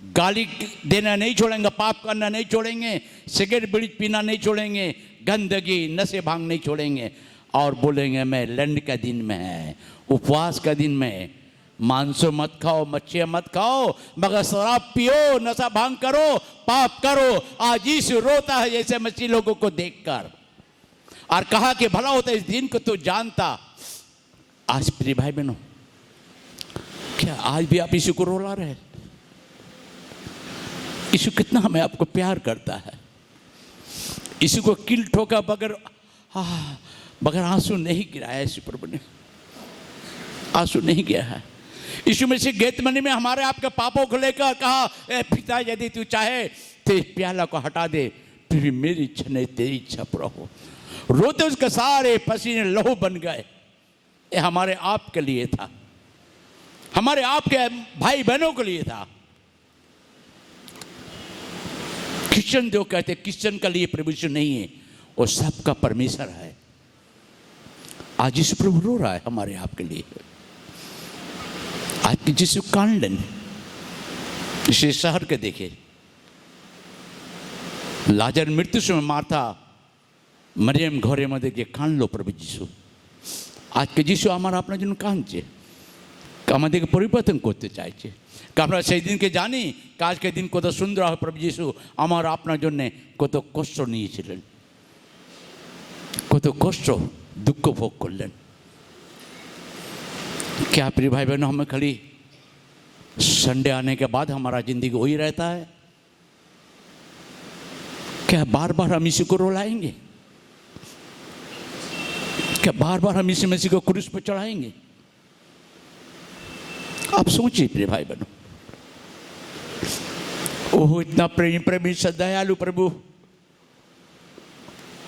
गाली देना नहीं छोड़ेंगे, पाप करना नहीं छोड़ेंगे, सिगरेट बीड़ी पीना नहीं छोड़ेंगे, गंदगी नशे भांग नहीं छोड़ेंगे, और बोलेंगे मैं लेंट का दिन में है, उपवास का दिन में मांसो मत खाओ, मच्छियाँ मत खाओ, मगर शराब पियो, नशा भांग करो, पाप करो। आज यीशु रोता है जैसे मसीह लोगों को देखकर, और कहा कि भला होता इस दिन को तू जानता। आज प्रिय भाई बहनों, क्या आज भी आप यीशु को रुला रहे? यीशु कितना हमें आपको प्यार करता है। यीशु को कील ठोका बगैर आंसू नहीं गिराया यीशु प्रभु ने, आंसू नहीं गिरा है। यीशु मसीह गेतमनी में हमारे आपके पापों को लेकर कहा, ए पिता यदि तू चाहे तो इस प्याला को हटा दे, फिर भी मेरी इच्छा नहीं तेरी इच्छा पूरा हो। रोते उसके सारे पसीने लहू बन गए। ये हमारे आप के लिए था, हमारे आपके भाई बहनों के लिए था। क्रिश्चियन जो कहते क्रिश्चियन के लिए प्रभु यीशु नहीं है, वो सबका परमेश्वर है। आज यीशु प्रभु रो रहा है हमारे आपके लिए। आज की यीशु कांडन इसे शहर के देखे, लाजर मृत्यु से मार्था मरियम घरे में देखिए कांडलो प्रभु यीशु। आज के यीशु हमारा अपना जन कांचे আমাদেরকে পরিবর্তন করতে চাইছে। আমরা সেই দিনকে জানি, আজকের দিন কত সুন্দর হয়। প্রভু যিশু আমার আপনার জন্য কত কষ্ট নিয়েছিলেন, কত কষ্ট दुख भोग করলেন। क्या प्रिय भाई बहनों, हमें खाली संडे आने के बाद हमारा जिंदगी वही रहता है? क्या बार बार हम इसी को रुलाएंगे? क्या बार बार हम इसी मसीह को क्रूस पर चढ़ाएंगे? आप सोचिए प्रिय भाई बहनों, ओह इतना प्रेमी दयालु प्रभु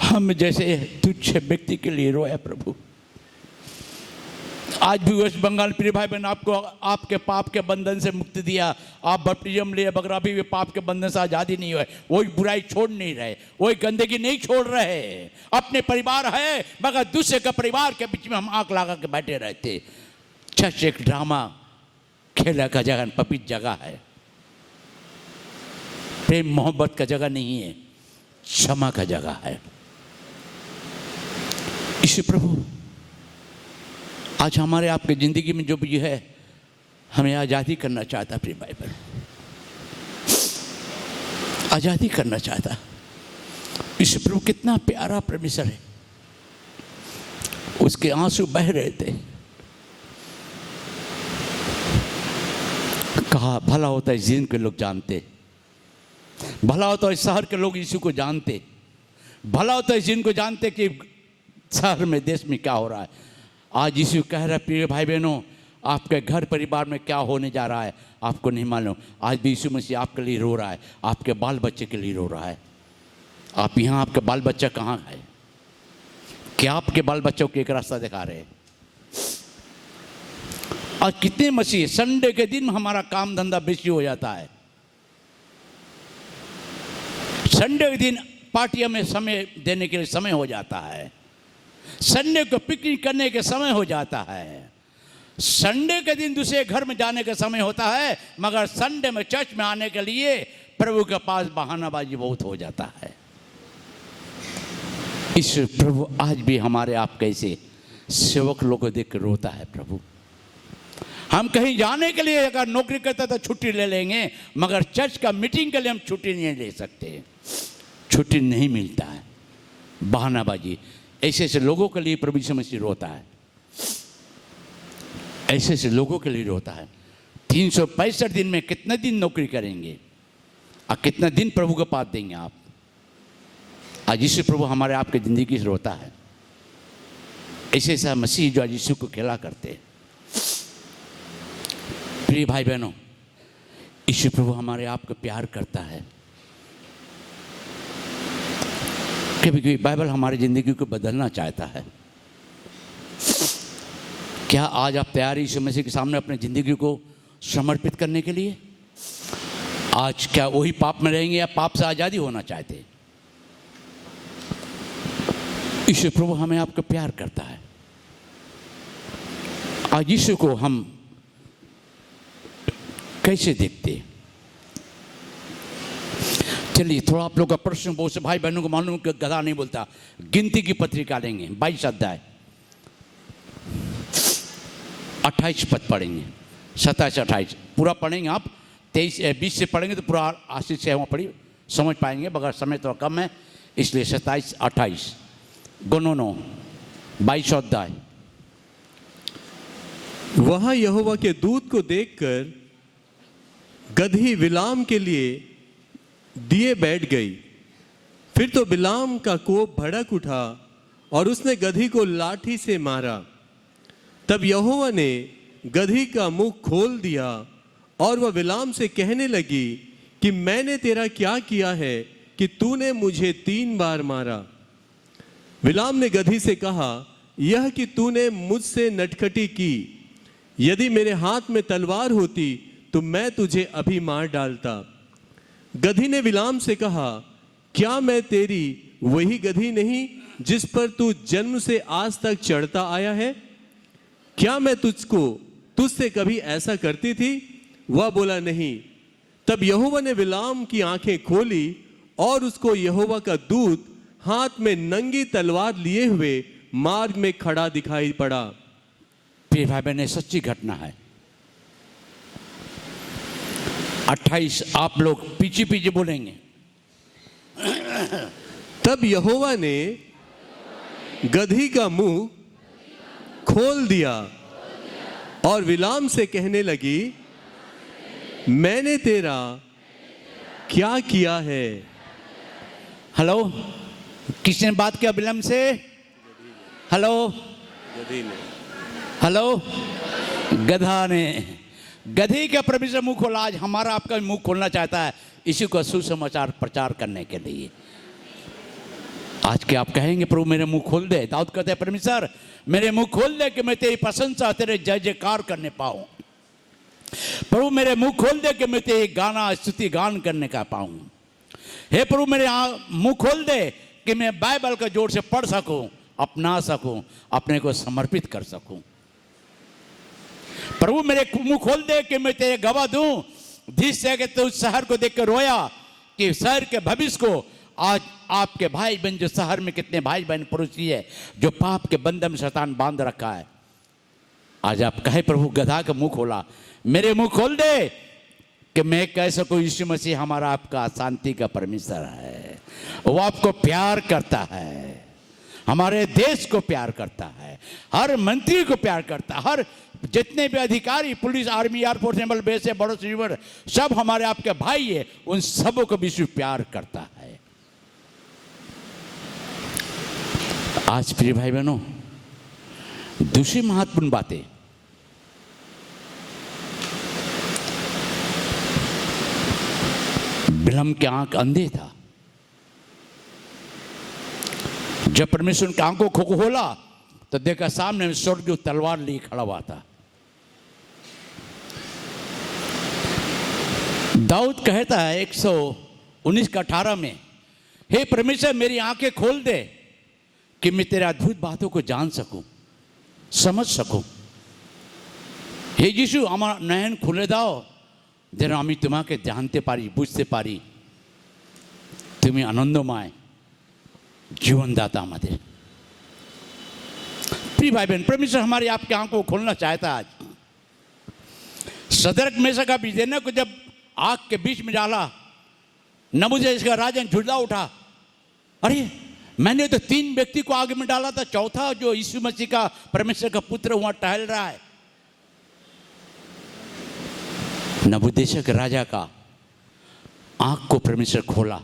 हम जैसे तुच्छ व्यक्ति के लिए रोया प्रभु। आज भी वेस्ट बंगाल प्रिय भाई बहन आपको आपके पाप के बंधन से मुक्ति दिया। आप बपटिज्म लिए बगैर अभी भी पाप के बंधन से आज़ादी नहीं हुए, वही बुराई छोड़ नहीं रहे, वही गंदगी नहीं छोड़ रहे। अपने परिवार है मगर दूसरे के परिवार के बीच में हम आंख लगा के बैठे रहते। चर्च एक ड्रामा खेला का जगह, पपीत जगह है, प्रेम मोहब्बत का जगह नहीं है, क्षमा का जगह है। इसी प्रभु आज हमारे आपके ज़िंदगी में जो भी है हमें आज़ादी करना चाहता। प्रिय भाई बहन, आज़ादी करना चाहता। इसी प्रभु कितना प्यारा परमेश्वर है, उसके आंसू बह रहे थे। कहा भला होता है जिन के लोग जानते, भला होता है शहर के लोग यीशु को जानते, भला होता है जिनको जानते कि शहर में देश में क्या हो रहा है। आज यीशु कह रहा है प्रिय भाई बहनों, आपके घर परिवार में क्या होने जा रहा है आपको नहीं मालूम। आज भी यीशु मसीह आपके लिए रो रहा है, आपके बाल बच्चे के लिए रो रहा है। आप यहाँ, आपके बाल बच्चा कहाँ है? क्या आपके बाल बच्चों को एक रास्ता दिखा रहे हैं? आज कितने मसीह संडे के दिन हमारा काम धंधा बेसी हो जाता है, संडे के दिन पार्टियों में समय देने के लिए समय हो जाता है, संडे को पिकनिक करने के समय हो जाता है, संडे के दिन दूसरे घर में जाने का समय होता है, मगर संडे में चर्च में आने के लिए प्रभु के पास बहानाबाजी बहुत हो जाता है। इस प्रभु आज भी हमारे आप कैसे सेवक लोगों को देख कर रोता है। प्रभु हम कहीं जाने के लिए अगर नौकरी करते तो छुट्टी ले लेंगे, मगर चर्च का मीटिंग के लिए हम छुट्टी नहीं ले सकते, छुट्टी नहीं मिलता है। बहानाबाजी, ऐसे ऐसे लोगों के लिए प्रभु यीशु मसीह रोता है, ऐसे ऐसे लोगों के लिए रोता है। 365 दिन में कितने दिन नौकरी करेंगे और कितना दिन प्रभु को पास देंगे आप? आज यीशु प्रभु हमारे आपके ज़िंदगी से रोता है। ऐसे ऐसा मसीह जो आज यीशु को खेला करते हैं। प्रिय भाई बहनों, यीशु प्रभु हमारे आपको प्यार करता है। कभी कभी बाइबल हमारी ज़िंदगी को बदलना चाहता है। क्या आज आप तैयार हैं यीशु मसीह के सामने अपनी ज़िंदगी को समर्पित करने के लिए? आज क्या वही पाप में रहेंगे या पाप से आज़ादी होना चाहते? यीशु प्रभु हमें आपको प्यार करता है। आज यीशु को हम कैसे देखते? चलिए थोड़ा आप लोग का प्रश्न, बहुत से भाई बहनों को मालूम कि गधा नहीं बोलता। गिनती की पत्रिका लेंगे 22 अध्याय 28 पद पढ़ेंगे, 27 28 पूरा पढ़ेंगे। आप 23-20 से पढ़ेंगे तो पूरा आशीष से वहाँ पढ़ी समझ पाएंगे, मगर समय थोड़ा कम है इसलिए 27 28 गोनोनो 22 अध्याय। वहां यहोवा के दूत को देखकर गदही बिलाम के लिए दिए बैठ गई। फिर तो बिलाम का कोप भड़क उठा और उसने गदही को लाठी से मारा। तब यहोवा ने गदही का मुंह खोल दिया और वह बिलाम से कहने लगी कि मैंने तेरा क्या किया है कि तूने मुझे 3 बार मारा। बिलाम ने गदही से कहा, यह कि तूने मुझसे नटखटी की। यदि मेरे हाथ में तलवार होती तो मैं तुझे अभी मार डालता। गदही ने बिलाम से कहा, क्या मैं तेरी वही गदही नहीं जिस पर तू जन्म से आज तक चढ़ता आया है? क्या मैं तुझसे कभी ऐसा करती थी? वह बोला, नहीं। तब यहोवा ने बिलाम की आंखें खोली और उसको यहोवा का दूत हाथ में नंगी तलवार लिए हुए मार्ग में खड़ा दिखाई पड़ा। प्रिय भाई बहन, सच्ची घटना है। 28 आप लोग पीछे पीछे बोलेंगे। तब यहोवा ने गदही का मुंह खोल दिया और बिलाम से कहने लगी, मैंने तेरा क्या किया है? हेलो, किसने बात किया बिलाम से? हेलो, गदही ने। हेलो, गधा ने। गधी का परमेश्वर मुंह खोला। आज हमारा आपका मुंह खोलना चाहता है इसी को सुसमाचार प्रचार करने के लिए। आज के आप कहेंगे, प्रभु मेरे मुंह खोल दे। दाऊद कहते हैं, परमेश्वर मेरे मुंह खोल दे कि मैं तेरी प्रशंसा, तेरे जय जयकार करने पाऊं। प्रभु मेरे मुंह खोल दे कि मैं तेरी गाना स्तुति गान करने का पाऊं। हे प्रभु मेरे मुंह खोल दे कि मैं बाइबल का जोर से पढ़ सकूं, अपना सकूं, अपने को समर्पित कर सकूं। प्रभु मेरे मुंह खोल दे कि मैं तेरे गवाह दूं, जिससे कि तू शहर को देख कर रोया कि शहर के भविष्य को। आज आपके भाई बहन जो शहर में कितने भाई बहन पड़ोसी है जो पाप के बंधन में शैतान बांध रखा है, आज आप कहे प्रभु गधा का मुंह खोला, मेरे मुंह खोल दे कि मैं कह सकूं यीशु मसीह हमारा आपका शांति का परमेश्वर है। वो आपको प्यार करता है, हमारे देश को प्यार करता है, हर मंत्री को प्यार करता है, हर जितने भी अधिकारी, police, army, air force, naval base है, बड़ों रिवर, सब हमारे आपके भाई है। उन सबों को विश्व प्यार करता है। आज प्रिय भाई बहनों, दूसरी महत्वपूर्ण बातें, बिलाम की आंख अंधे था। जब परमेश्वर की आंखों को खोला तो देखा सामने में स्वर्गीय तलवार लिए खड़ा हुआ था। दाऊद कहता है 119:18 में, हे परमेश्वर मेरी आंखें खोल दे कि मैं तेरे अद्भुत बातों को जान सकूं, समझ सकूं। हे यीशु আমার নয়ন খুলে দাও যেন আমি তোমাকে জানতে পারি, বুঝতে পারি তুমি আনন্দময় জীবনদাता আমাদের। प्रिय भाई बहन, परमेश्वर हमारी आपकी आंखों को खोलना चाहता है। आज सदरक मेशक अबेदनगो को जब आग के बीच में डाला, नबूकदनेस्सर इसका राजन झुर्रा उठा, अरे मैंने तो 3 व्यक्ति को आग में डाला था, चौथा जो यीशु मसीह का परमेश्वर का पुत्र वहां टहल रहा है। नबूकदनेस्सर राजा का आंख को परमेश्वर खोला।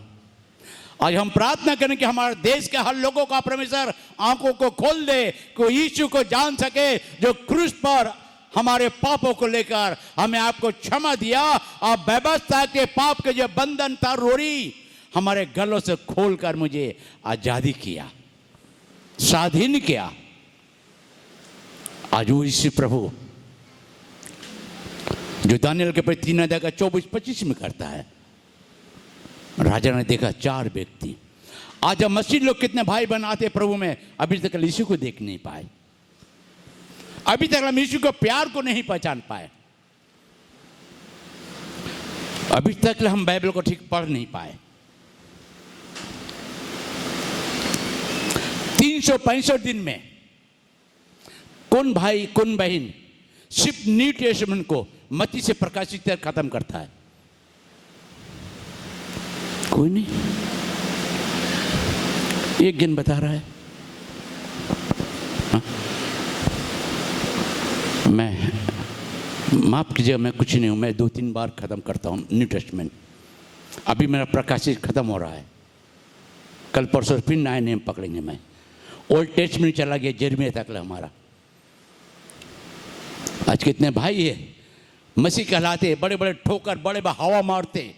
आज हम प्रार्थना करें कि हमारे देश के हर लोगों का परमेश्वर आंखों को खोल दे, को यीशु को जान सके, जो क्रूस पर हमारे पापों को लेकर हमें आपको क्षमा दिया और व्यवस्था के पाप के जो बंधन था, रोड़ी हमारे गलों से खोलकर मुझे आजादी किया, स्वाधीन किया। आज वो यीशु प्रभु जो दानियल के 3 अध्याय 24-25 में करता है, राजा ने देखा 4 व्यक्ति। आज हम मसीह लोग कितने भाई बनाते प्रभु में, अभी तक यीशु को देख नहीं पाए, अभी तक हम यीशु के प्यार को नहीं पहचान पाए, अभी तक हम बाइबल को ठीक पढ़ नहीं पाए। 365 दिन में कौन भाई कौन बहन सिर्फ न्यू टेस्टामेंट को मत्ती से प्रकाशित कर खत्म करता है? कोई नहीं। एक दिन बता रहा है। हाँ? मैं माफ कीजिएगा, मैं कुछ नहीं हूं, मैं 2-3 बार खत्म करता हूं न्यू टेस्टामेंट। अभी मेरा प्रकाशित खत्म हो रहा है, कल परसों फिर नया नेम पकड़ेंगे। मैं ओल्ड टेस्टामेंट चला गया, यिर्मयाह तक हमारा। आज कितने भाई है मसीह कहलाते, बड़े बड़े ठोकर, बड़े बड़े हवा मारते,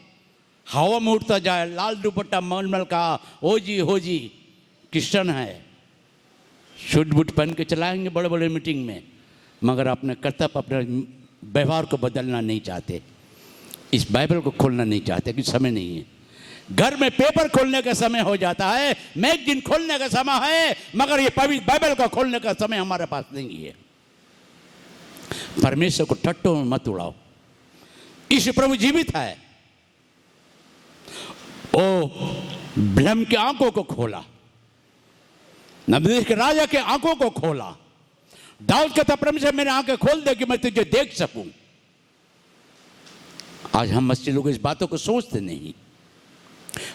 हवा में उड़ता जाए, लाल दुपट्टा मलमल का, हो जी क्रिश्चन है, शूट बूट पहन के चलाएंगे बड़े बड़े मीटिंग में, मगर अपने कर्तव्य अपने व्यवहार को बदलना नहीं चाहते, इस बाइबल को खोलना नहीं चाहते कि समय नहीं है। घर में पेपर खोलने का समय हो जाता है, मैगजीन खोलने का समय है, मगर ये पवित्र बाइबल को खोलने का समय हमारे पास नहीं है। परमेश्वर को टट्टों में मत उड़ाओ। यीशु प्रभु जीवित है। ओ ब्रह्म की आंखों को खोला, नबूवत के राजा के आंखों को खोला। दाऊद कहता परमेश्वर मेरे आंखें खोल दे कि मैं तुझे देख सकूं। आज हम मसीह लोग इस बातों को सोचते नहीं,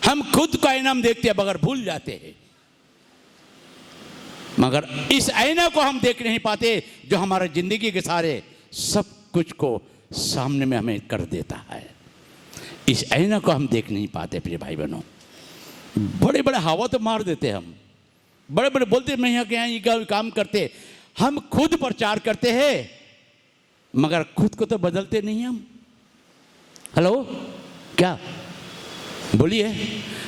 हम खुद का इनाम देखते हैं मगर भूल जाते हैं, मगर इस आईना को हम देख नहीं पाते जो हमारे जिंदगी के सारे सब कुछ को सामने में हमें कर देता है। इस आईना को हम देख नहीं पाते प्रिय भाई बहनों। बड़े बड़े हवा तो मार देते हम, बड़े बड़े बोलते मैं यहाँ के यहाँ ये काम करते, हम खुद प्रचार करते हैं मगर खुद को तो बदलते नहीं हम। हेलो, क्या बोलिए?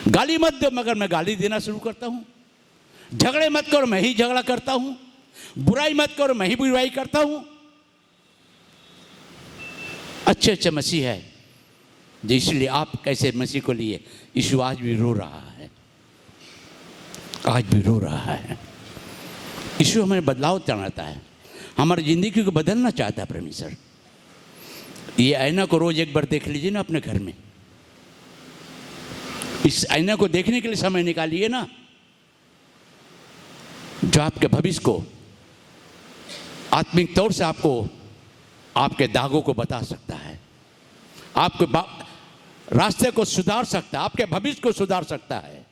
गाली मत दो मगर मैं गाली देना शुरू करता हूँ, झगड़े मत करो मैं ही झगड़ा करता हूँ, बुराई मत करो मैं ही बुराई करता हूँ। अच्छे अच्छे मसीह है जो, इसलिए आप कैसे मसीह को लिए? यीशु आज भी रो रहा है, आज भी रो रहा है। यीशु हमें बदलाव चाहता है, हमारी जिंदगी को बदलना चाहता है परमेश्वर। ये आईना को रोज एक बार देख लीजिए ना अपने घर में, इस आईना को देखने के लिए समय निकालिए ना, जो आपके भविष्य को आत्मिक तौर से आपको आपके दागों को बता सकता है, आपके रास्ते को सुधार सकता है, आपके भविष्य को सुधार सकता है।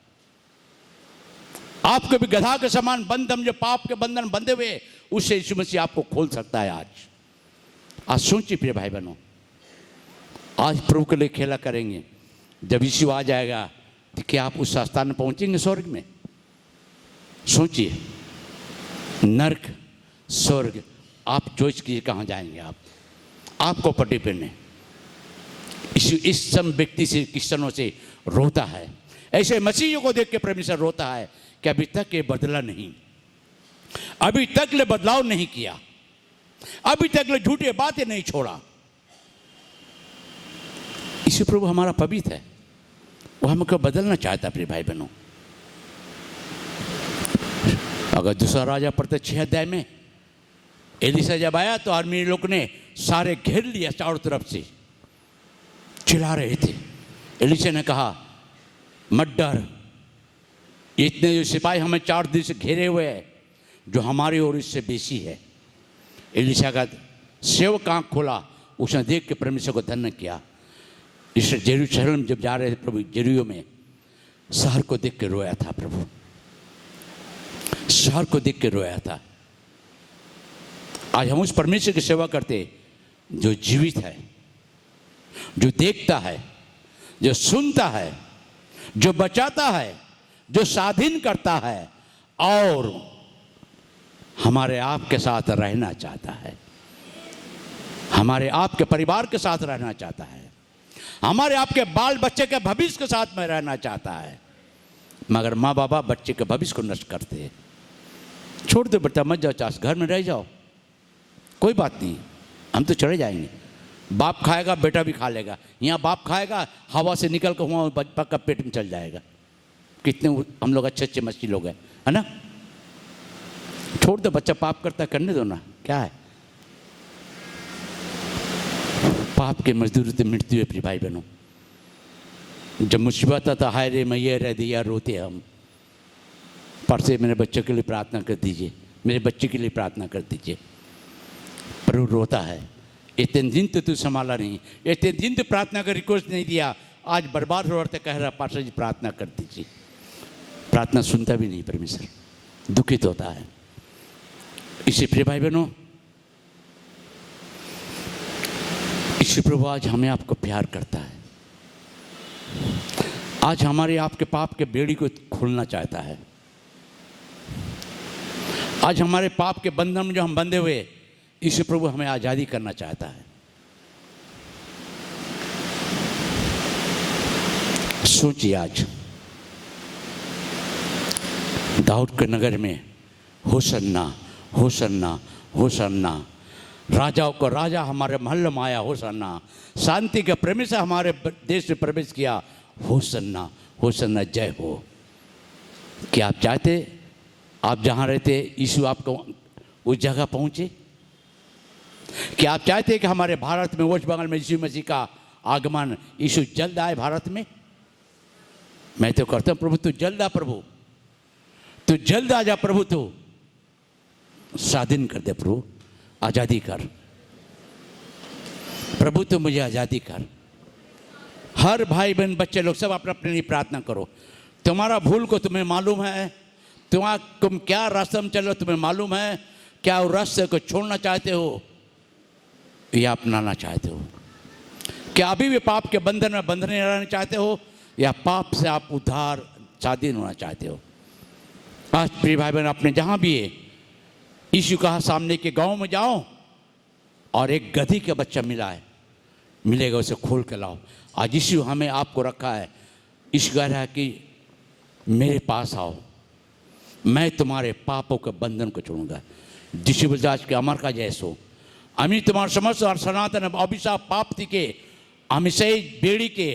आपके भी गधा के समान बंधन, जो पाप के बंधन बंधे हुए, उससे यीशु मसीह आपको खोल सकता है। आज सोचिए प्रिय भाई बहनों, आज प्रभु के लिए खेला करेंगे, जब यीशु आ जाएगा तो क्या आप उस स्थान में पहुंचेंगे स्वर्ग में? सोचिए, नरक स्वर्ग आप चॉइस कीजिए कहाँ जाएंगे आप, आपको पर डिपेंड है। इस सब व्यक्ति से, क्रिश्चनों से रोता है, ऐसे मसीहियों को देख के परमेश्वर रोता है कि अभी तक ये बदला नहीं, अभी तक ले बदलाव नहीं किया, अभी तक ले झूठी बातें नहीं छोड़ा। इसी प्रभु हमारा पवित्र है, वो हमको बदलना चाहता है प्रिय भाई बहनों। अगर दूसरा राजा पढ़ते 6 अध्याय में, एलीशा जब आया तो आदमी लोग ने सारे घेर लिया, चारों तरफ से चिल्ला रहे थे। एलीशा ने कहा मत डर, इतने जो सिपाही हमें 4 दिन से घेरे हुए हैं, जो हमारी ओर इससे बेसी है। एलीशा का सेवक आंख खोला, उसने देख के परमेश्वर को धन्य किया। इस यरूशलेम जब जा रहे थे प्रभु, यरीहो में शहर को देख के रोया था प्रभु, शहर को देख के रोया था। आज हम उस परमेश्वर की सेवा करते जो जीवित है, जो देखता है, जो सुनता है, जो बचाता है, जो स्वाधीन करता है और हमारे आप के साथ रहना चाहता है, हमारे आपके परिवार के साथ रहना चाहता है, हमारे आपके बाल बच्चे के भविष्य के साथ में रहना चाहता है। मगर माँ बाबा बच्चे के भविष्य को नष्ट करते हैं। छोड़ दो बेटा, मत जाओ, चास घर में रह जाओ, कोई बात नहीं, हम तो चले जाएंगे। बाप खाएगा बेटा भी खा लेगा। यहाँ बाप खाएगा, हवा से निकल कर हुआ बच्चा का पेट में चल जाएगा। कितने हम लोग अच्छे अच्छे मछली लोग हैं, है ना। छोड़ दो, बच्चा पाप करता है, करने दो ना, क्या है। पाप के मजदूरी तो मृत्यु है प्रिय भाई बहनों। जब मुसीबत आता, हाय रे मैया रह दिया, रोते हम। पर से मेरे बच्चों के लिए प्रार्थना कर दीजिए, मेरे बच्चे के लिए प्रार्थना कर दीजिए। प्रभु रोता है, इतने दिन तो तू संभाला नहीं, इतने दिन तो प्रार्थना का रिक्वेस्ट नहीं दिया, आज बर्बाद हो रहा कह रहा पास्टर जी प्रार्थना कर दीजिए। प्रार्थना सुनता भी नहीं परमेश्वर, दुखित होता है। इसी प्रिय भाई बहनों, इसी प्रभु आज हमें आपको प्यार करता है। आज हमारे आपके पाप के बेड़ी को खोलना चाहता है। आज हमारे पाप के बंधन में जो हम बंधे हुए, इसी प्रभु हमें आज़ादी करना चाहता है। सोचिए, आज दाऊद के नगर में होसन्ना होसन्ना होसन्ना, राजाओं को राजा हमारे महल में आया, होसन्ना। शांति के परमेश्वर हमारे देश में प्रवेश किया, होसन्ना होसन्ना, जय हो। क्या आप चाहते आप जहाँ रहते यीशु आपको उस जगह पहुँचे? क्या आप चाहते कि हमारे भारत में, वेस्ट बंगाल में यीशु मसीह का आगमन, यीशु जल्द आए भारत में? मैं तो कहता हूँ प्रभु तू जल्द आ, प्रभु तू जल्द आ जा, प्रभु तू स्वाधीन कर दे, प्रभु आज़ादी कर, प्रभु तू मुझे आज़ादी कर। हर भाई बहन बच्चे लोग सब अपने अपने लिए प्रार्थना करो। तुम्हारा भूल को तुम्हें मालूम है, तुम क्या रास्ते में चल रहे हो तुम्हें मालूम है, क्या उस रास्ते को छोड़ना चाहते हो या अपनाना चाहते हो? क्या अभी भी पाप के बंधन में बंधने रहना चाहते हो या पाप से आप उद्धार स्वाधीन होना चाहते हो? आज प्रिय भाई बहन, अपने जहाँ भी है, यीशु कहा सामने के गांव में जाओ और एक गधी का बच्चा मिला है, मिलेगा उसे खोल के लाओ। आज यीशु हमें आपको रखा है, यीशु कह रहा है कि मेरे पास आओ, मैं तुम्हारे पापों के बंधन को छोड़ूंगा। যিশু বলছে আজকে আমার কাছে এসো, আমি তোমার সমস্ত আর সনাতন অভিশাপ পাপ থেকে আমি সেই বেড়িকে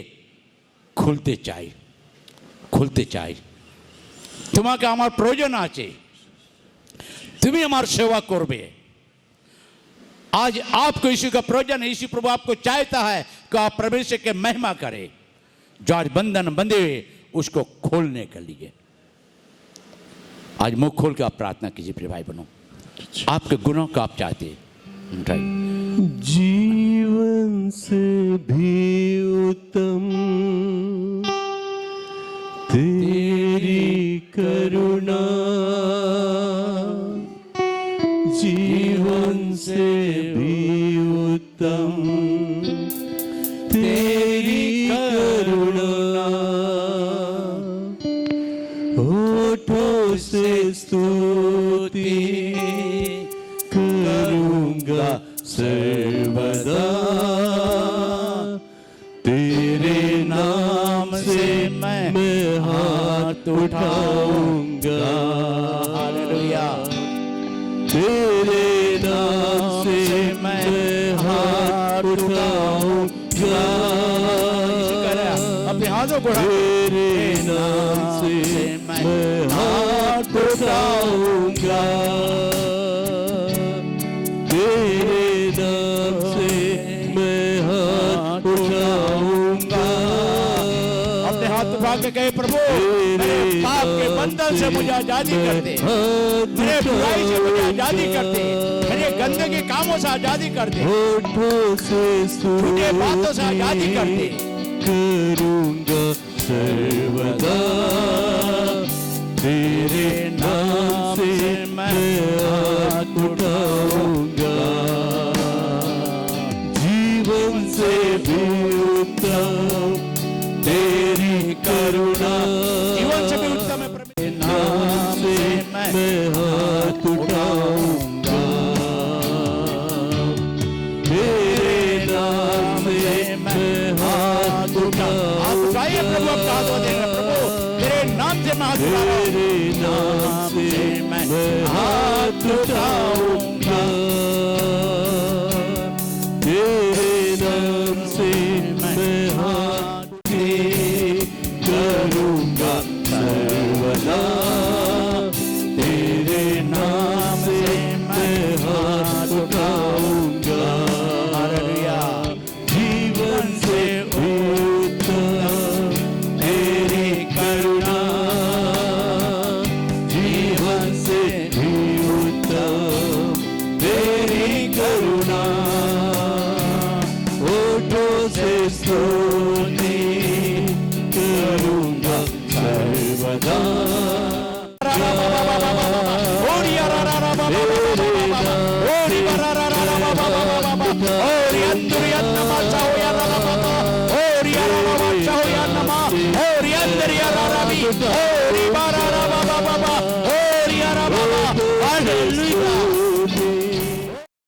খুলতে চাই, খুলতে চাই। তোমাকে আমার প্রয়োজন আছে, তুমি আমার সেবা করবে। आज आपको यीशु का प्रयोजन है, यीशु प्रभु आपको चाहता है कि आप परमेश्वर के महिमा करें। जो आज बंधन बंधे हुए उसको खोलने के लिए आज मुंह खोल के आप प्रार्थना कीजिए। प्रिय भाई बहनों, आपके गुनाहों को आप चाहते हैं, जीवन से भी उत्तम तेरी करुणा, जीवन से भी उत्तम तेरी करुणा, होठों से स्तुति करूंगा सर्वदा, तेरे नाम से मैं हाथ उठाऊंगा। हालेलुया। तेरे नाम से मैं हाथ उठाऊंगा, अपने हाथों को तेरे नाम से मैं हाथ उठाऊंगा, तेरे नाम से मैं हाथ उठाऊंगा। अपने हाथ उठा के कहे प्रभु मेरे पाप के बंधन से मुझे आजादी कर दे, मेरे बुराई से मुझे आजादी कर दे, मेरे गंदगी कामों से आजादी कर दे, झूठे बातों से आजादी कर दे। करूंगा सर्वदा तेरे नाम से मैं हाथ उठाऊंगा, जीवन से भी उत्तम तेरी करुणा, जीवन से भी उत्तम है प्रभु, नाम से मैं हाथ उठाऊंगा, तेरे नाम से मैं हाथ उठाऊंगा। आप उठाइए प्रभु, आप हाथ देंगे प्रभु, तेरे नाम से मैं हाथ उठा रहा हूं, तेरे नाम से मैं हाथ उठाऊंगा, तेरे हाथ उठाओ